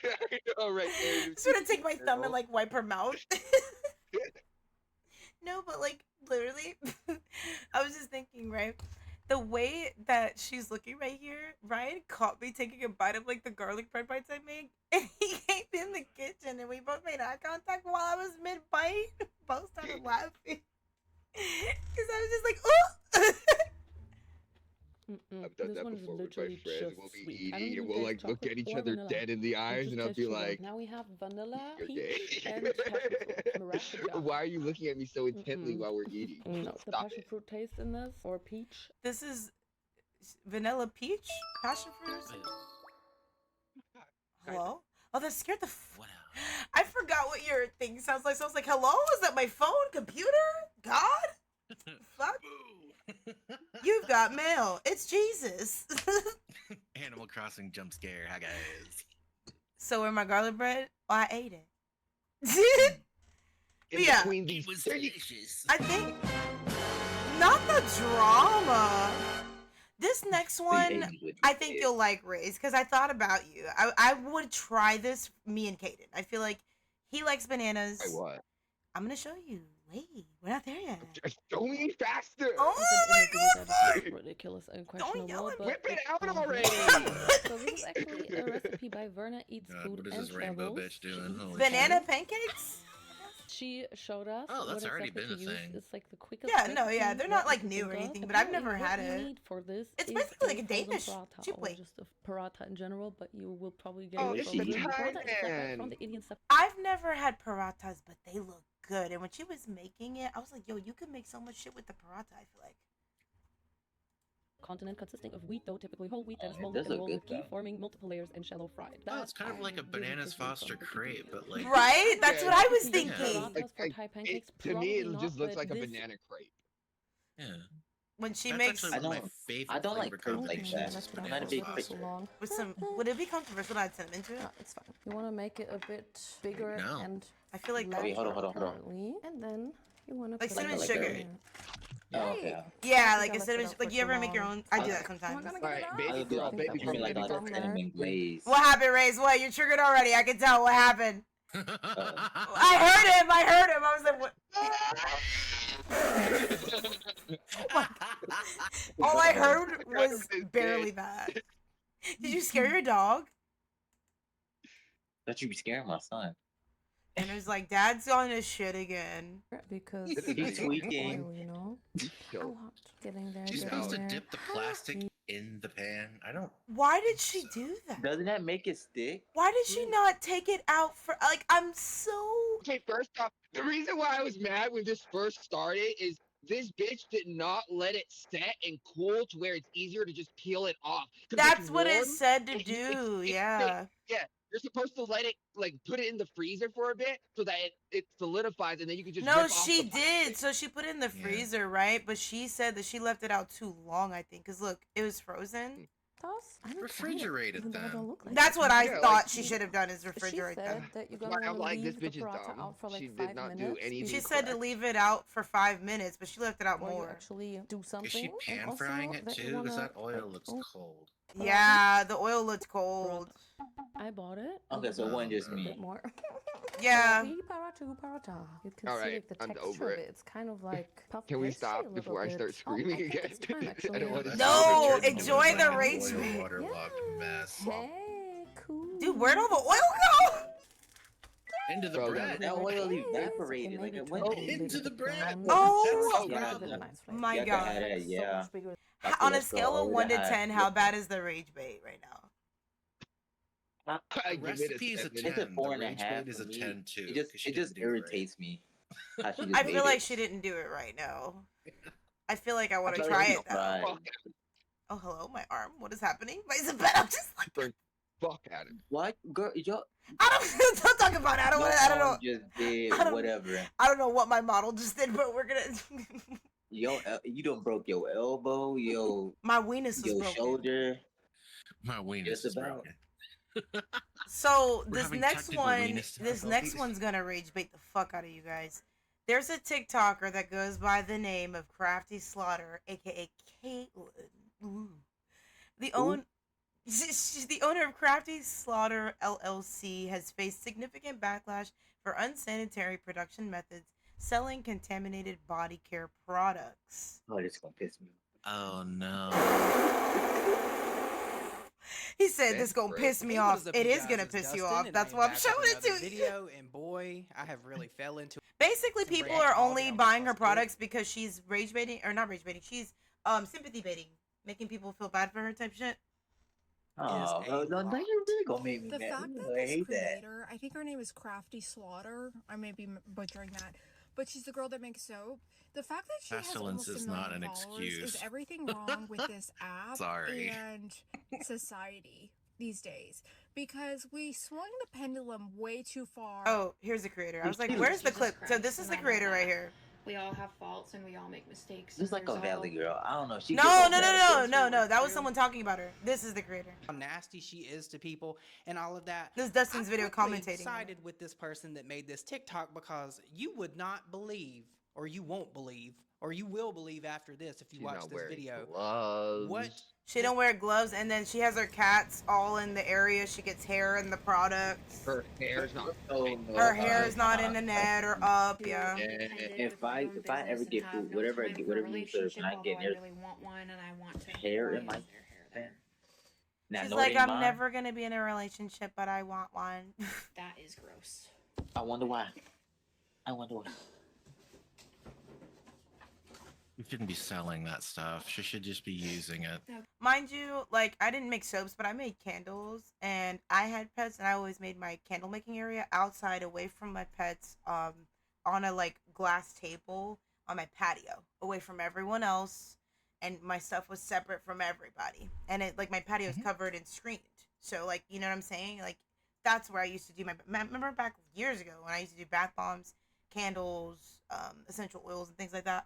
I know, right there. Just gonna take my thumb and like wipe her mouth. No, but like literally, I was just thinking, right? The way that she's looking right here, Ryan caught me taking a bite of like the garlic bread bites I made, and he came in the kitchen and we both made eye contact while I was mid bite. Both started laughing because I was just like, oh. I've done This that one is before with my literally friends. just We'll be sweet. I don't eating and even we'll taste like look chocolate at each or other vanilla. dead in the It eyes just and I'll tastes be so good. like, Now we have vanilla, "You're peach, gay." and passion fruit. Maracuja. Why are you looking at me so intently while we're eating? No, the Stop passion it. fruit taste in this, or peach. This is vanilla peach, passion fruit. Hello? Oh, that scared the. I forgot what your thing sounds like. So I was like, hello? Is that my phone? Computer? God? Fuck? You've got mail. It's Jesus. Animal Crossing jump scare. Hi guys. So where my garlic bread? Oh, I ate it. Yeah. It was delicious. I think not the drama. This next one, I think you'll like, Riz, because I thought about you. I would try this, me and Kaden. I feel like he likes bananas. Wait, what? I'm going to show you. Wait, we're not there yet. Show me faster. Oh my god. That's ridiculous and questionable. But Whip it out already. So this is actually a recipe by Verna Eats Food what is and this rainbow Travels. bitch doing? Holy Banana shit. pancakes? She showed us Oh, that's what already exactly been to a use. thing. It's like the quickest Yeah, no, yeah, recipe they're not that like you new can or get. anything, but I've never Apparently had what you it. need for this It's is basically like a frozen Danish paratha, chip or plate. just a paratha in general, but you will probably get Oh, it it's from the Italian. paratha is separate from the Indian stuff. I've never had parathas, but they look good. And when she was making it, I was like, yo, you could make so much shit with the paratha, I feel like. Continent consisting of wheat dough, typically whole wheat, that is it molded does and look rolled with good, ghee, though. forming multiple layers and shallow fried. Oh, it's kind of like a bananas Foster crepe, but like Right? That's what I was You can thinking. use parathas for Thai pancakes, To me, probably it just not, looks but like a this- banana crepe. Yeah. When she That's makes actually one of I my favorite I don't like flavor crepe like combinations that. is I'm banana not a big Foster. fan. with some, would it be controversial to add cinnamon to it? No, it's fine. You want to make it a bit bigger No. and I feel like Wait, hold on. apparently, and then you want to Like put cinnamon it sugar. in. Oh, okay. Yeah, like instead of like you ever make your own. I do that sometimes. All right, baby girl, baby girl. Like a cinnamon glaze. What happened, Raze? What? You're triggered already. I can tell what happened. I heard him. I was like, what? All I heard was barely that. Did you scare your dog? Thought you'd be scaring my son. And it was like, Dad's on his shit again. Because he's tweaking. You know? A lot. Getting there. She's supposed to dip the plastic in the pan. I don't. Why did she do that? Doesn't that make it stick? Why did she not take it out for like? I'm so. Okay, first off, the reason why I was mad when this first started is this bitch did not let it set and cool to where it's easier to just peel it off. That's what it said to do. Yeah. Yeah. You're supposed to let it, like, put it in the freezer for a bit so that it solidifies and then you can just. No, she did. So she put it in the freezer, right? But she said that she left it out too long, I think. Because look, it was frozen. Refrigerate it then. That's what I thought she should have done is refrigerate them. I'm like, this bitch is dumb. She did not do anything. She said to leave it out for 5 minutes, but she left it out more. Actually do something. Is she pan frying it too? Because that oil looks cold. Yeah, the oil looked cold. I bought it. Okay, so it wasn't just me. More. Yeah. You can All see right, like, the I'm texture over of it. it. It's kind of like puff Can we pastry a stop little before I bit. start screaming I think again? it's time, actually. I don't want to. No, enjoy the rage. Mess. Hey, cool. Dude, where'd all the oil go? Into the bread. That oil evaporated. Like it went into the bread. Oh God. my God. Yeah. On a scale of 1 to 10, how bad is the rage bait right now? The recipe is a 10. It's a 4.5. The rage bait is a 10 too. It just irritates me. I feel like she didn't do it right now. I feel like I want to try it though. Oh, hello, my arm. What is happening? Why is it bad? I'm just like. Fuck at it. What, girl? Yo. Don't talk about it. I don't know. Just did whatever. I don't know what my model just did, but we're gonna. You done broke your elbow, my weenus was broken. Shoulder. My weenus is broken. So this next one's gonna rage bait the fuck out of you guys. There's a TikToker that goes by the name of Crafty Slaughter, aka Caitlin. Ooh. The owner of Crafty Slaughter LLC has faced significant backlash for unsanitary production methods selling contaminated body care products. Oh, it's gonna piss me off. Oh no. He said this gonna piss me off. It is gonna piss you off. That's why I'm showing it to you. Video and boy, I have really fell into it. Basically, people are only buying her products because she's rage baiting, or not rage baiting. She's sympathy baiting, making people feel bad for her type shit. Oh, no, you're really gonna make me the mad. fact that this creator, I think her name is Crafty Slaughter. I may be butchering that, but she's the girl that makes soap. The fact that she has almost is 1 not million an followers excuse. is everything wrong with this app Sorry. and society these days, because we swung the pendulum way too far. Oh, here's the creator. I was like, where's the clip? So this is the creator right here. We all have faults and we all make mistakes. Just like a valley girl. I don't know. No. That was someone talking about her. This is the creator. How nasty she is to people and all of that. This is Dustin's video commentating. I sided with this person that made this TikTok because you would not believe, or you won't believe, or you will believe after this if you watch this video. Gloves. What? She don't wear gloves, and then she has her cats all in the area. She gets hair in the products. Her hair's not. Her hair is not in the net or up. Yeah. If I ever get food, whatever you serve, and I get hair in my hair. She's like, I'm never gonna be in a relationship, but I want one. That is gross. I wonder why. You shouldn't be selling that stuff. She should just be using it. Mind you, like, I didn't make soaps, but I made candles, and I had pets, and I always made my candle making area outside, away from my pets, on a, like, glass table on my patio, away from everyone else, and my stuff was separate from everybody. And it, like, my patio is covered and screened. So, like, you know what I'm saying? Like, that's where I used to do my, remember back years ago when I used to do bath bombs, candles, essential oils, and things like that?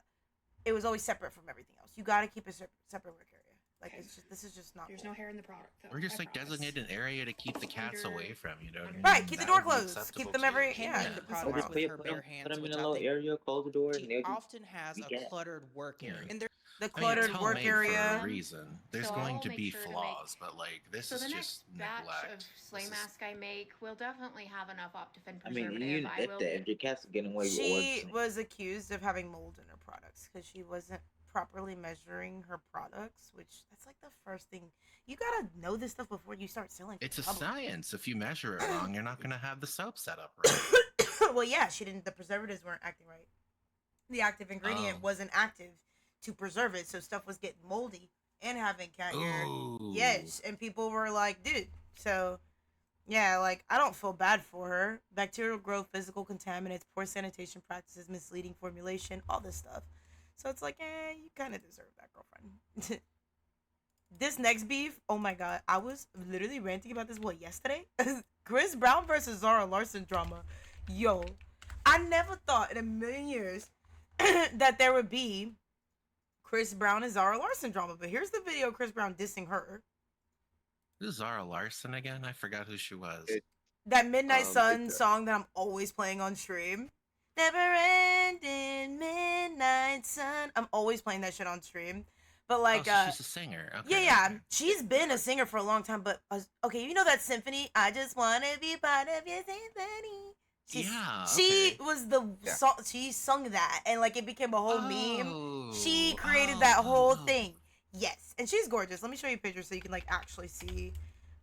It was always separate from everything else. You got to keep a separate work area. Like this is just not. There's cool. no hair in the product, though. Or just like designate an area to keep the cats away from, you know what I mean? Right, keep the That door would be closed. acceptable Keep them too. every Handling the that's products wild. with her bare hands, Put them which in a I little think area, close the door, and she they'll just often has be a cat. cluttered work area. And The I mean, cluttered it's work homemade area. for a reason. There's So going I'll to make be sure to make- flaws, but like this So is the just next batch neglect. of sleigh This is- mask I make will definitely have enough optifin I mean, preservative. you I will if your cat's getting away with She orders, was accused of having mold in her products because she wasn't properly measuring her products, which that's like the first thing. You gotta know this stuff before you start selling. It's a science. If you measure it wrong, you're not going to have the soap set up right. Well, yeah, she didn't. The preservatives weren't acting right. The active ingredient wasn't active to preserve it, so stuff was getting moldy and having cat hair. Ooh. Yes, and people were like, "Dude." So, yeah, like I don't feel bad for her. Bacterial growth, physical contaminants, poor sanitation practices, misleading formulation, all this stuff. So it's like, you kind of deserve that, girlfriend. This next beef, oh my god, I was literally ranting about this yesterday. Chris Brown versus Zara Larsson drama. Yo, I never thought in a million years that there would be Chris Brown and Zara Larsson drama, but here's the video of Chris Brown dissing her. Who's Zara Larsson again? I forgot who she was. That Midnight Sun song that I'm always playing on stream. Never ending Midnight Sun. I'm always playing that shit on stream. But like, so she's a singer. Okay, yeah. She's been a singer for a long time. But okay, you know that symphony? I just wanna be part of your symphony. She was the song. She sung that, and like it became a whole meme. She created that whole thing. Yes, and she's gorgeous. Let me show you pictures so you can like actually see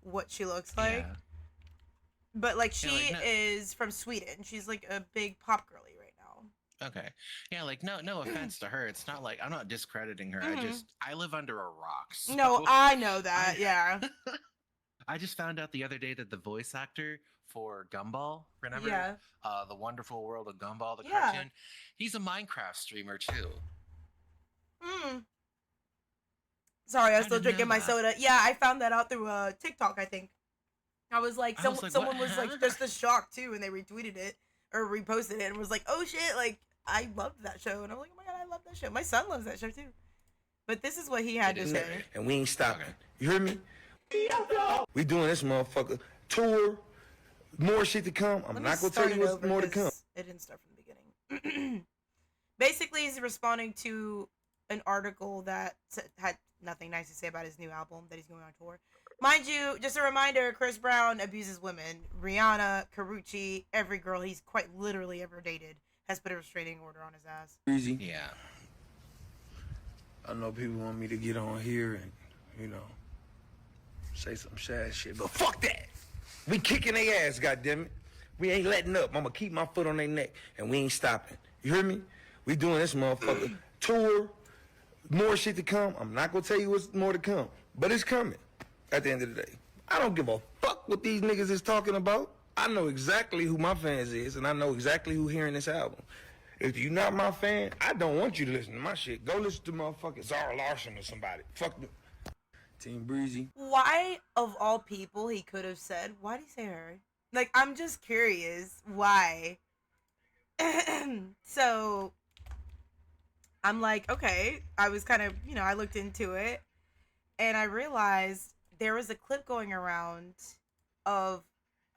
what she looks like. Yeah. But like she is from Sweden. She's like a big pop girly right now. Okay. Yeah, like no offense to her. It's not like I'm not discrediting her. I live under a rock. So No, I know that. Yeah. I just found out the other day that the voice actor for Gumball, remember? Yeah. The Wonderful World of Gumball, the Yeah. cartoon. He's a Minecraft streamer too. Sorry, I was I still didn't drinking know my that. soda. Yeah, I found that out through TikTok, I think. I was like, I was like, someone what? was like just a shock too, and they retweeted it or reposted it and was like, oh shit, like I loved that show. And I'm like, oh my god, I love that show. My son loves that show too. But this is what he had to say. And we ain't stopping. You hear me? We doing this motherfucker tour. More shit to come. I'm not gonna tell you what's more to come. It didn't start from the beginning. Basically, he's responding to an article that had nothing nice to say about his new album that he's going on tour. Mind you, just a reminder, Chris Brown abuses women. Rhianna, Karrueche, every girl he's quite literally ever dated has put a restraining order on his ass. Easy. Yeah. I know people want me to get on here and, you know, say some sad shit, but fuck that. We kicking their ass, goddammit. We ain't letting up. I'ma keep my foot on their neck, and we ain't stopping. You hear me? We doing this motherfucker tour. More shit to come. I'm not gonna tell you what's more to come, but it's coming. At the end of the day, I don't give a fuck what these niggas is talking about. I know exactly who my fans is, and I know exactly who hearing this album. If you not my fan, I don't want you to listen to my shit. Go listen to motherfucking Zara Larsson or somebody. Fuck them. Team Breezy. Why, of all people, he could have said, why did he say her? Like, I'm just curious. Why? So, I'm like, okay. I was kind of, I looked into it. And I realized there was a clip going around of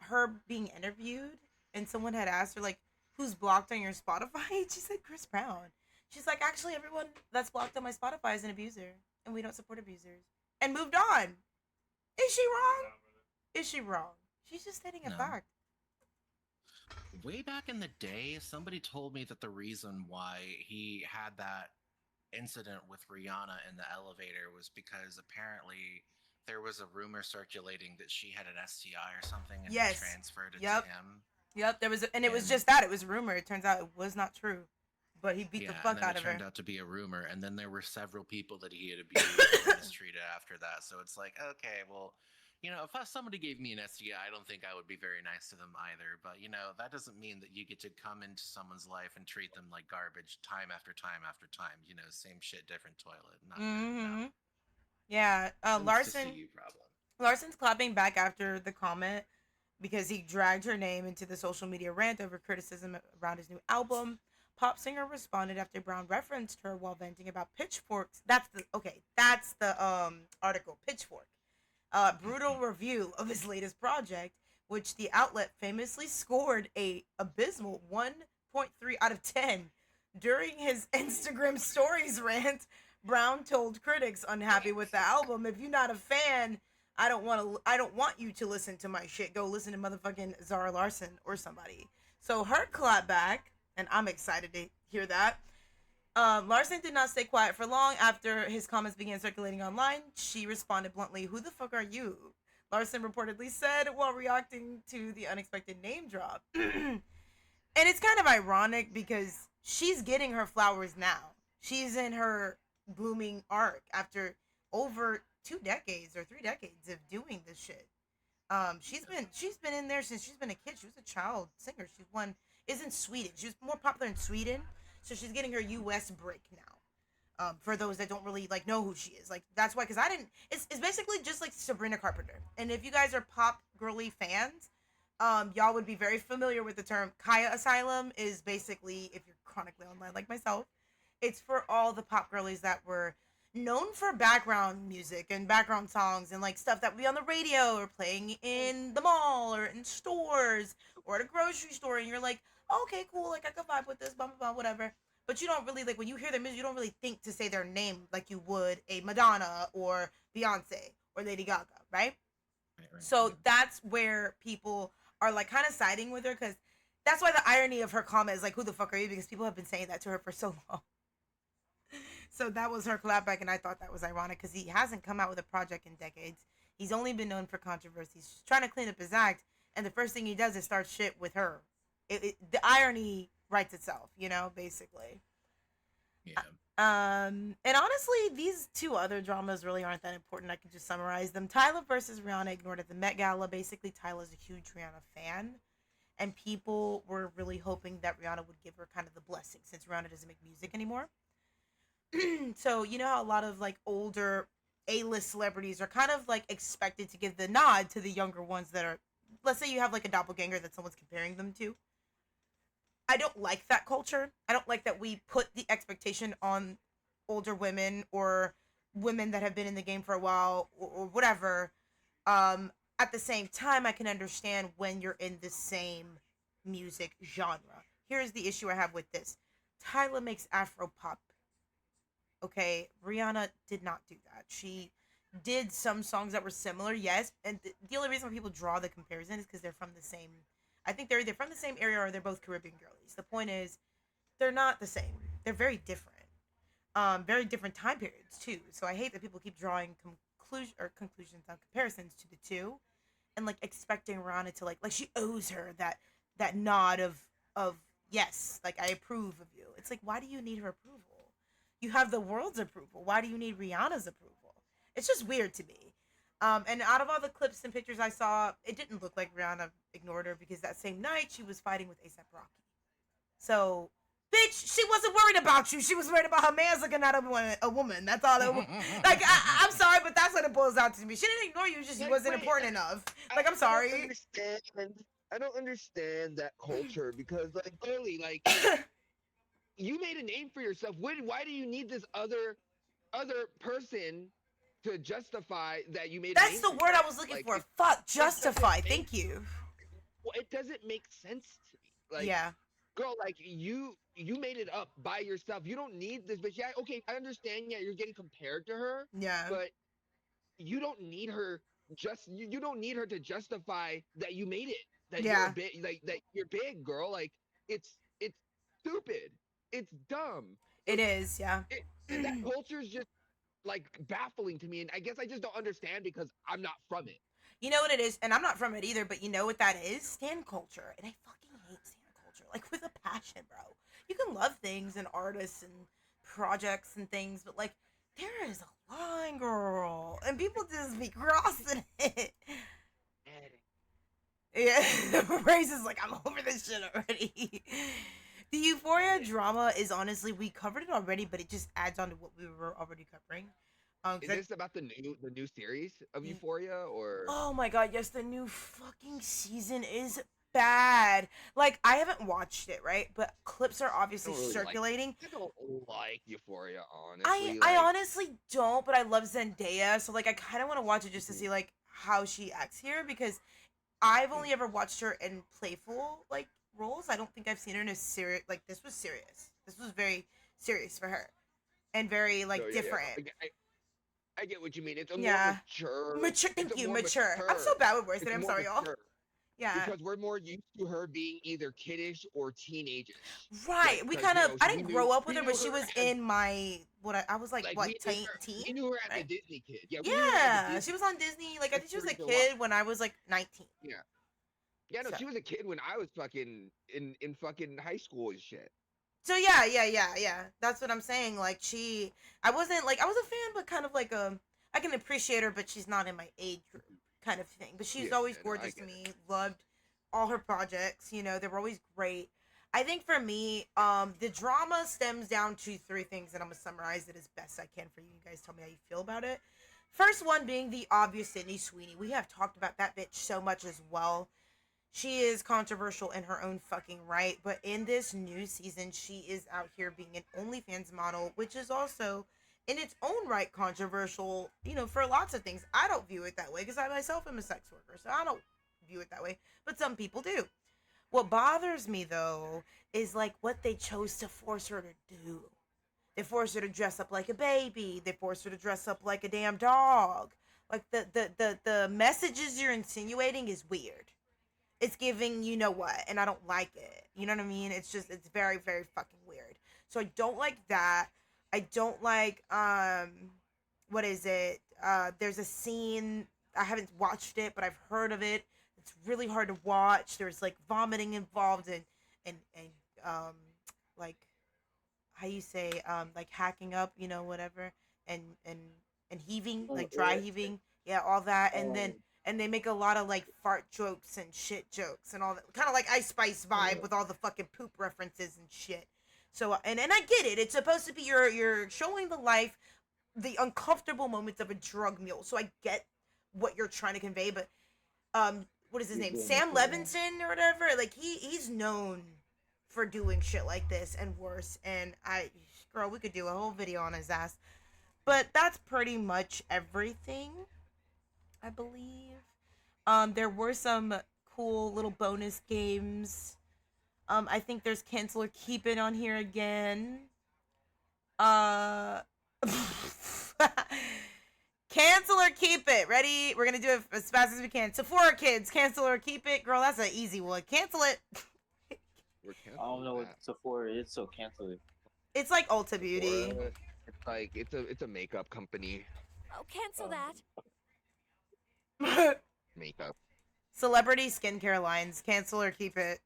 her being interviewed. And someone had asked her, like, who's blocked on your Spotify? She said Chris Brown. She's like, actually, everyone that's blocked on my Spotify is an abuser. And we don't support abusers. And moved on. Is she wrong? Is she wrong? She's just stating a fact. Way back in the day, somebody told me that the reason why he had that incident with Rhianna in the elevator was because apparently there was a rumor circulating that she had an STI or something and he transferred it to him. Yep, there was, it was just that. It was a rumor. It turns out it was not true. But he beat the fuck out of her. It turned out to be a rumor, and then there were several people that he had abused and mistreated after that. So it's like, okay, well, if somebody gave me an STI, I don't think I would be very nice to them either. But that doesn't mean that you get to come into someone's life and treat them like garbage time after time after time. Same shit, different toilet. Not good, no. Yeah, Larson's clapping back after the comment because he dragged her name into the social media rant over criticism around his new album. pop singer responded after Brown referenced her while venting about pitchforks. That's the article, Pitchfork. Brutal review of his latest project, which the outlet famously scored a abysmal 1.3 out of 10. During his Instagram stories rant, Brown told critics unhappy with the album, "If you're not a fan, I don't want you to listen to my shit. Go listen to motherfucking Zara Larsson or somebody." So her clap back, and I'm excited to hear that. Larsson did not stay quiet for long. After his comments began circulating online, she responded bluntly, "Who the fuck are you?" Larsson reportedly said while reacting to the unexpected name drop. And it's kind of ironic because she's getting her flowers now. She's in her blooming arc after over 2 decades or 3 decades of doing this shit. She's been in there since she's been a kid. She was a child singer. Is in Sweden. She was more popular in Sweden, so she's getting her U.S. break now. For those that don't really like know who she is, like that's why, because I didn't. It's basically just like Sabrina Carpenter. And if you guys are pop girly fans, y'all would be very familiar with the term Kaya Asylum. Is basically, if you're chronically online like myself, it's for all the pop girlies that were known for background music and background songs and like stuff that would be on the radio or playing in the mall or in stores or at a grocery store, and you're like, okay, cool, like I could vibe with this, blah blah blah, whatever. But you don't really, like, when you hear their music, you don't really think to say their name like you would a Madonna or Beyonce or Lady Gaga, right? So that's where people are like kind of siding with her, because that's why the irony of her comment is like, "Who the fuck are you?" Because people have been saying that to her for so long. So that was her clapback, and I thought that was ironic because he hasn't come out with a project in decades. He's only been known for controversies. He's trying to clean up his act, and the first thing he does is start shit with her. The irony writes itself, basically. Yeah. And honestly, these two other dramas really aren't that important. I can just summarize them. Tyla versus Rhianna ignored at the Met Gala. Basically, Tyla's a huge Rhianna fan, and people were really hoping that Rhianna would give her kind of the blessing since Rhianna doesn't make music anymore. So you know how a lot of like older A-list celebrities are kind of like expected to give the nod to the younger ones that are, let's say you have like a doppelganger that someone's comparing them to. I don't like that culture. I don't like that we put the expectation on older women or women that have been in the game for a while or whatever. At the same time, I can understand when you're in the same music genre. Here's the issue I have with this. Tyla makes Afro pop. Okay, Rhianna did not do that. She did some songs that were similar, yes. And the only reason why people draw the comparison is because they're from the same, I think they're either from the same area or they're both Caribbean girlies. The point is, they're not the same. They're very different. Very different time periods too. So I hate that people keep drawing conclusions on comparisons to the two, and like expecting Rhianna to like she owes her that nod of yes, like I approve of you. It's like, why do you need her approval? You have the world's approval. Why do you need Rihanna's approval? It's just weird to me. And out of all the clips and pictures I saw, it didn't look like Rihanna ignored her, because that same night she was fighting with A$AP Rocky. So, bitch, she wasn't worried about you. She was worried about her man's looking at a woman. That's all it was. Like, I'm sorry, but that's what it boils down to me. She didn't ignore you, just you wasn't important enough. Like, I'm sorry. I don't understand that culture, because, like, clearly, like, you made a name for yourself. Why do you need this other person to justify that you made a name? That's the word I was looking for. Fuck, justify. Thank you. Well, it doesn't make sense to me. Like, yeah. Girl, like, you made it up by yourself. You don't need this bitch. Yeah, okay, I understand. Yeah, you're getting compared to her. Yeah. But you don't need her. You don't need her to justify that you made it. That you're big. Like, that you're big, girl. Like, it's stupid. It's dumb. It is, yeah. That culture's just like baffling to me, and I guess I just don't understand because I'm not from it. You know what it is, and I'm not from it either, but you know what that is? Stan culture. And I fucking hate Stan culture, like with a passion, bro. You can love things and artists and projects and things, but like there is a line, girl, and people just be crossing it. Yeah, Race is like, I'm over this shit already. The Euphoria drama is honestly, we covered it already, but it just adds on to what we were already covering. Is this about the new series of Euphoria, or? Oh my god, yes, the new fucking season is bad. Like, I haven't watched it, right? But clips are obviously circulating. I don't like Euphoria, honestly. I honestly don't, but I love Zendaya, so like I kind of want to watch it just to see like how she acts here, because I've only ever watched her in playful like roles. I don't think I've seen her in a serious, like, this was serious. This was very serious for her, and very like different. I get what you mean. It's a more mature. Mature. Thank you, mature. I'm so bad with words today. I'm sorry, y'all. Yeah. Because we're more used to her being either kiddish or teenageish. Right. We kind of. I didn't grow up with her, but she was in my I was like what, teen? We knew her as a Disney kid. Yeah. Yeah. She was on Disney. Like, I think she was a kid when I was like 19. Yeah. Yeah. No, she was a kid when I was fucking in fucking high school and shit. So yeah. That's what I'm saying. Like, I was a fan, but kind of like I can appreciate her, but she's not in my age group kind of thing. But she's always gorgeous to me. Loved all her projects. You know, they were always great. I think for me, the drama stems down to 3 things, and I'm gonna summarize it as best I can for you. You guys tell me how you feel about it. First one being the obvious Sydney Sweeney. We have talked about that bitch so much as well. She is controversial in her own fucking right, but in this new season, she is out here being an OnlyFans model, which is also, in its own right, controversial, you know, for lots of things. I don't view it that way, because I myself am a sex worker, so I don't view it that way, but some people do. What bothers me, though, is, like, what they chose to force her to do. They forced her to dress up like a baby. They forced her to dress up like a damn dog. Like, the messages you're insinuating is weird. It's giving you know what, and I don't like it. You know what I mean? It's very, very fucking weird. So I don't like that. I don't like, what is it? There's a scene, I haven't watched it, but I've heard of it. It's really hard to watch. There's like vomiting involved and like, how you say, like hacking up, you know, whatever, and heaving, like dry heaving. Yeah, all that. And they make a lot of like fart jokes and shit jokes and all that, kind of like Ice Spice vibe with all the fucking poop references and shit. So and I get it. It's supposed to be you're showing the uncomfortable moments of a drug mule. So I get what you're trying to convey, but what is his name? Sam Levinson or whatever. Like he's known for doing shit like this and worse. And girl, we could do a whole video on his ass. But that's pretty much everything, I believe. There were some cool little bonus games. I think there's Cancel or Keep It on here again. Cancel or Keep It. Ready? We're gonna do it as fast as we can. Sephora kids, Cancel or Keep It. Girl, that's an easy one. Cancel it. I don't know what Sephora is, so cancel it. It's like Ulta Beauty. It's like it's a makeup company. Oh, cancel that. Makeup. Celebrity skincare lines, Cancel or Keep It.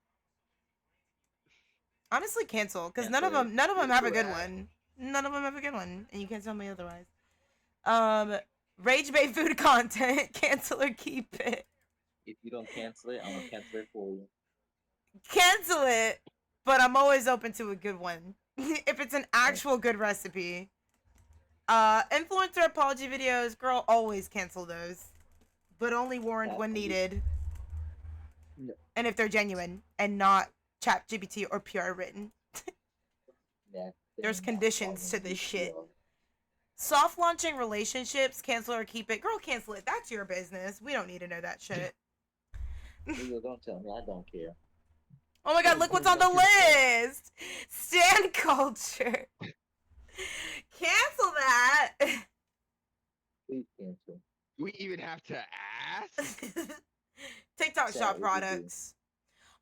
Honestly, cancel, because none of them have a good one. None of them have a good one, and you can't tell me otherwise. Ragebait food content, Cancel or Keep It. If you don't cancel it, I'm gonna cancel it for you. Cancel it, but I'm always open to a good one. If it's an actual good recipe. Influencer apology videos, girl, always cancel those. But only warned when needed. No. And if they're genuine and not ChatGPT or PR written. There's conditions to this shit. Soft launching relationships, Cancel or Keep It. Girl, cancel it. That's your business. We don't need to know that shit. Don't tell me. I don't care. Oh my god, look what's on the list! Stan culture. Cancel that. Please cancel. Do we even have to ask? TikTok shop products.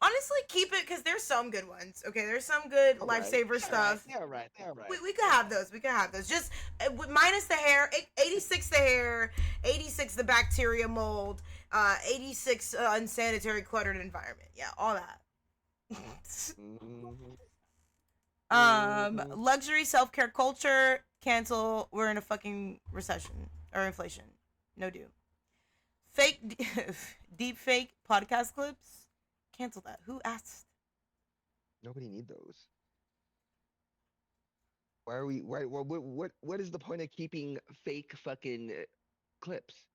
Honestly, keep it, because there's some good ones. Okay, there's some good lifesaver stuff. Yeah, right. We could have those. Just minus the hair, 86 the hair, 86 the bacteria mold, 86 unsanitary cluttered environment. Yeah, all that. Luxury self-care culture, cancel. We're in a fucking recession or inflation. No do. Fake deep fake podcast clips, cancel that. Who asked? Nobody need those. Why are we? What is the point of keeping fake fucking clips?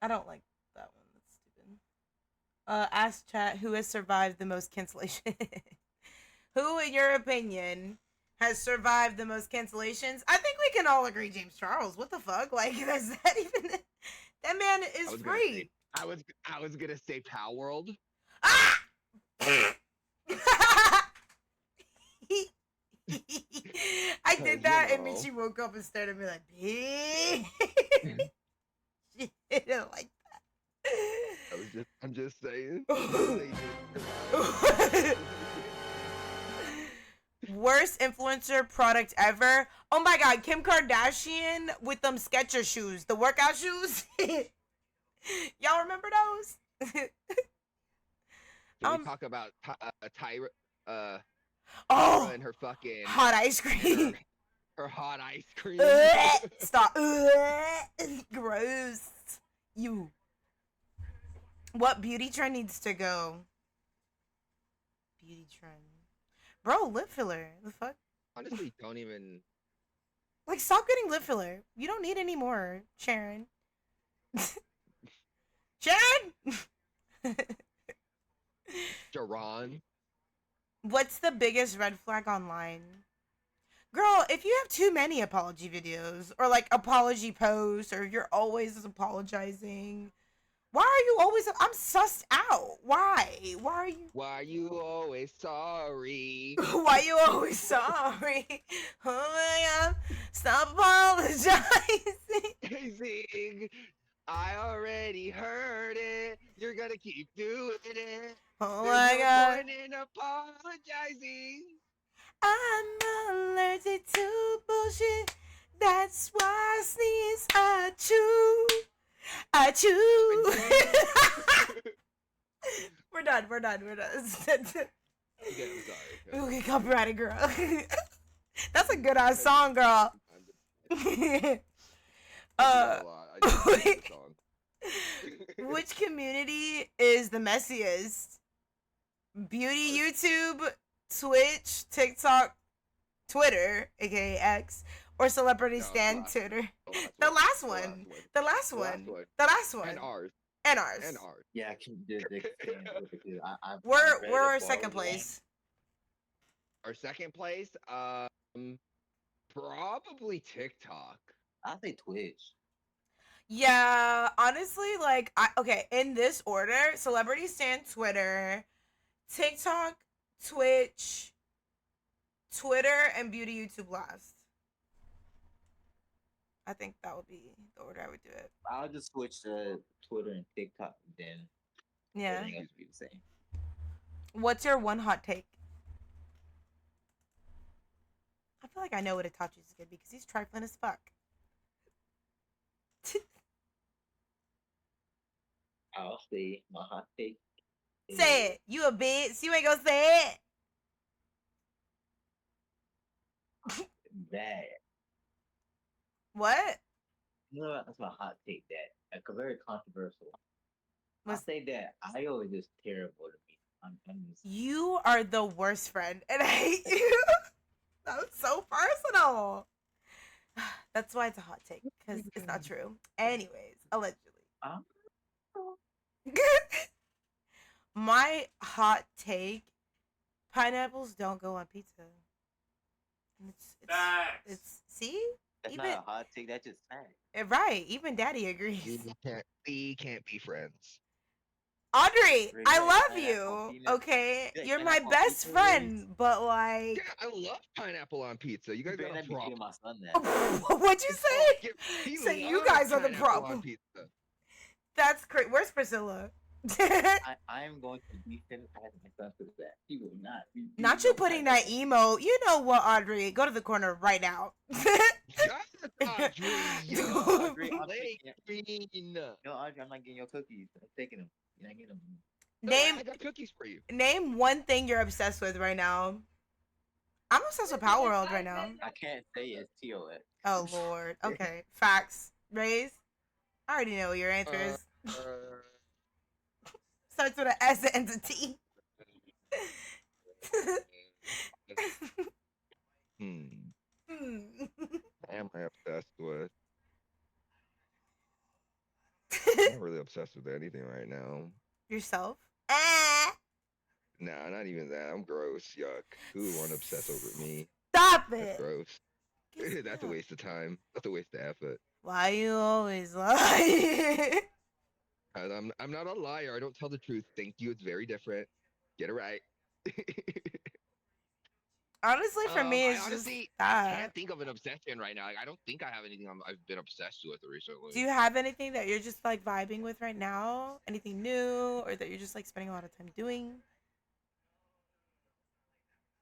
I don't like that one. That's stupid. Ask chat who has survived the most cancellation. Who, in your opinion, has survived the most cancellations? I think we can all agree James Charles. What the fuck? Like, is that even... That man is free. I was gonna say Pow World. Ah! I did that, and then she woke up and stared at me like, bitch. She didn't like that. I'm just saying. Worst influencer product ever. Oh my god, Kim Kardashian with them Skechers shoes, the workout shoes. Y'all remember those? Can we talk about Tyra? Oh, and her fucking hot ice cream. Her hot ice cream. Stop. Gross. You. What beauty trend needs to go? Beauty trend. Bro, lip filler. The fuck? Honestly, don't even. Like, stop getting lip filler. You don't need any more, Sharon. Sharon! Jaron. What's the biggest red flag online? Girl, if you have too many apology videos or like apology posts or you're always apologizing, why are you always... I'm sussed out. Why? Why are you always sorry? Why are you always sorry? Oh my god. Stop apologizing. I already heard it. You're gonna keep doing it. Oh There's my no god. point in apologizing. I'm allergic to bullshit. That's why I sneeze. I chew. We're done. Okay, I'm sorry. Ooh, get copyrighted, girl. That's a good ass song, girl. Which community is the messiest? Beauty YouTube, Twitch, TikTok, Twitter, aka X, or celebrity stan Twitter? The last one. And ours. Yeah, I can do the We're second place. Our second place, probably TikTok. I say Twitch. Yeah, honestly, like, okay, in this order: celebrity stan Twitter, TikTok, Twitch, Twitter, and beauty YouTube last. I think that would be the order I would do it. I'll just switch to Twitter and TikTok, then Yeah. everything else would be the same. What's your one hot take? I feel like I know what Itachi's is gonna be because he's trifling as fuck. I'll say my hot take. Say it. You a bitch. You ain't gonna say it. Bad. What? No, that's my hot take. That like a very controversial. I say that Io is just terrible to me. I'm just... You are the worst friend, and I hate you. That was so personal. That's why it's a hot take because it's not true. Anyways, allegedly. My hot take: pineapples don't go on pizza. It's see. That's Even, not a hot take. That's just fact. Right. Even Daddy agrees. We can't be friends. Audrey, I love you. Okay, you're my best friend, but like, yeah, I love pineapple on pizza. You guys got a problem. My son that. What'd you say? Say you guys are the problem. That's crazy. Where's Priscilla? I am going to defend my son for that. He will not. Not you putting that emo. You know what, Audrey? Go to the corner right now. Audrey, no, Audrey, I'm not getting your cookies. I'm taking them. You're not getting them. I got cookies for you. Name one thing you're obsessed with right now. I'm obsessed with Power World right now. I can't say it's TOS. Oh Lord. Okay. Facts. Raise. I already know what your answer is. Starts with an S and ends a T. Am I obsessed with? I'm not really obsessed with anything right now. Yourself? Nah, not even that. I'm gross. Yuck. Who would want to obsess over me? Stop That's it. gross. That's a waste of time. That's a waste of effort. Why you always lie? I'm not a liar. I don't tell the truth. Thank you. It's very different. Get it right. Honestly, for me, it's I honestly just that. can't think of an obsession right now. Like, I don't think I have anything I've been obsessed with recently. Do you have anything that you're just like vibing with right now? Anything new, or that you're just like spending a lot of time doing?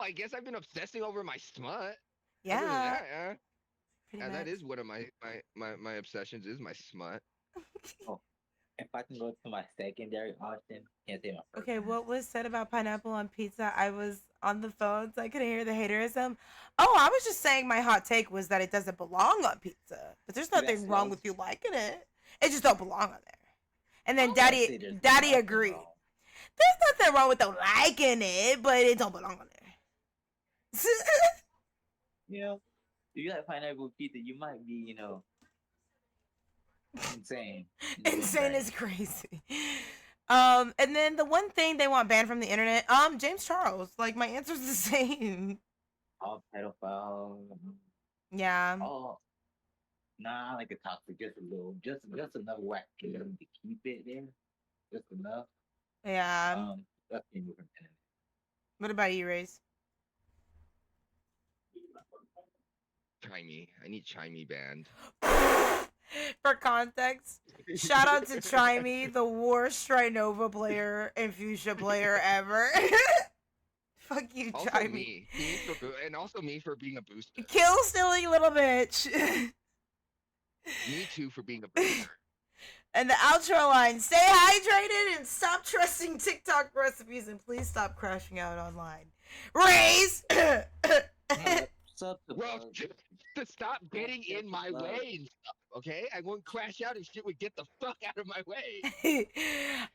I guess I've been obsessing over my smut. Yeah. Other than that, yeah. Pretty And much. that is one of my obsessions is my smut. Oh, if I can go to my secondary option, can't say my first. Okay, what was said about pineapple on pizza? I was on the phone, so I couldn't hear the haterism. Oh, I was just saying my hot take was that it doesn't belong on pizza. But there's nothing wrong with you liking it. It just don't belong on there. And then Daddy agreed. There's nothing wrong with them liking it, but it don't belong on there. You know, if you like pineapple pizza, you might be, you know, insane. Insane is crazy. And then the one thing they want banned from the internet, James Charles. Like, my answer's the same. All pedophile. Yeah. Oh, nah, I like a toxic, just a little, just enough whack to keep it there, just enough. Yeah. That's me moving internet. What about you, Raze? Chimey. I need Chimey banned. For context, shout out to Chimey, the worst Trinova player and Fuchsia player ever. Fuck you, Also Chimey. and also me for being a booster. Kill stealing little bitch. Me too for being a booster. And the outro line, stay hydrated and stop trusting TikTok recipes and please stop crashing out online. Raise! Well, to stop getting in my way and stuff, okay? I won't crash out and shit would get the fuck out of my way.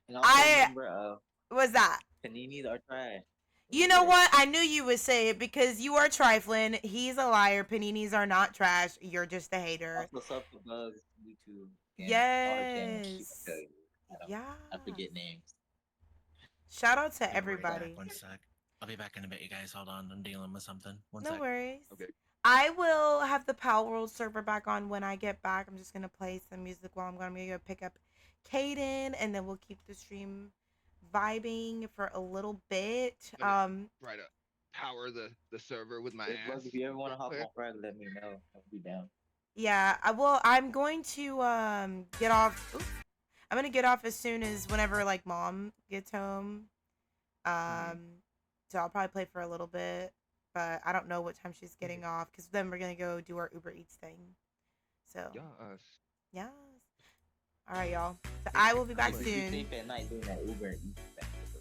And also remember, what's that? Paninis are trash. You know what? I knew you would say it because you are trifling. He's a liar. Paninis are not trash. You're just a hater. Also, sub to Buzz YouTube. Yes. Yeah. I forget names. Shout out to everybody. One sec. I'll be back in a bit, you guys. Hold on. I'm dealing with something. One No sec. worries. Okay. I will have the Power World server back on when I get back. I'm just going to play some music while I'm going to go pick up Kaden, and then we'll keep the stream vibing for a little bit. Try to power the server with my ass. If you ever want to hop on Friday, let me know. I'll be down. Yeah, I'm going to get off. Oops. I'm going to get off as soon as whenever like mom gets home. So I'll probably play for a little bit, but I don't know what time she's getting off because then we're going to go do our Uber Eats thing. So yes. All right, y'all. So I will be back soon. You sleep at night doing that Uber Eats thing.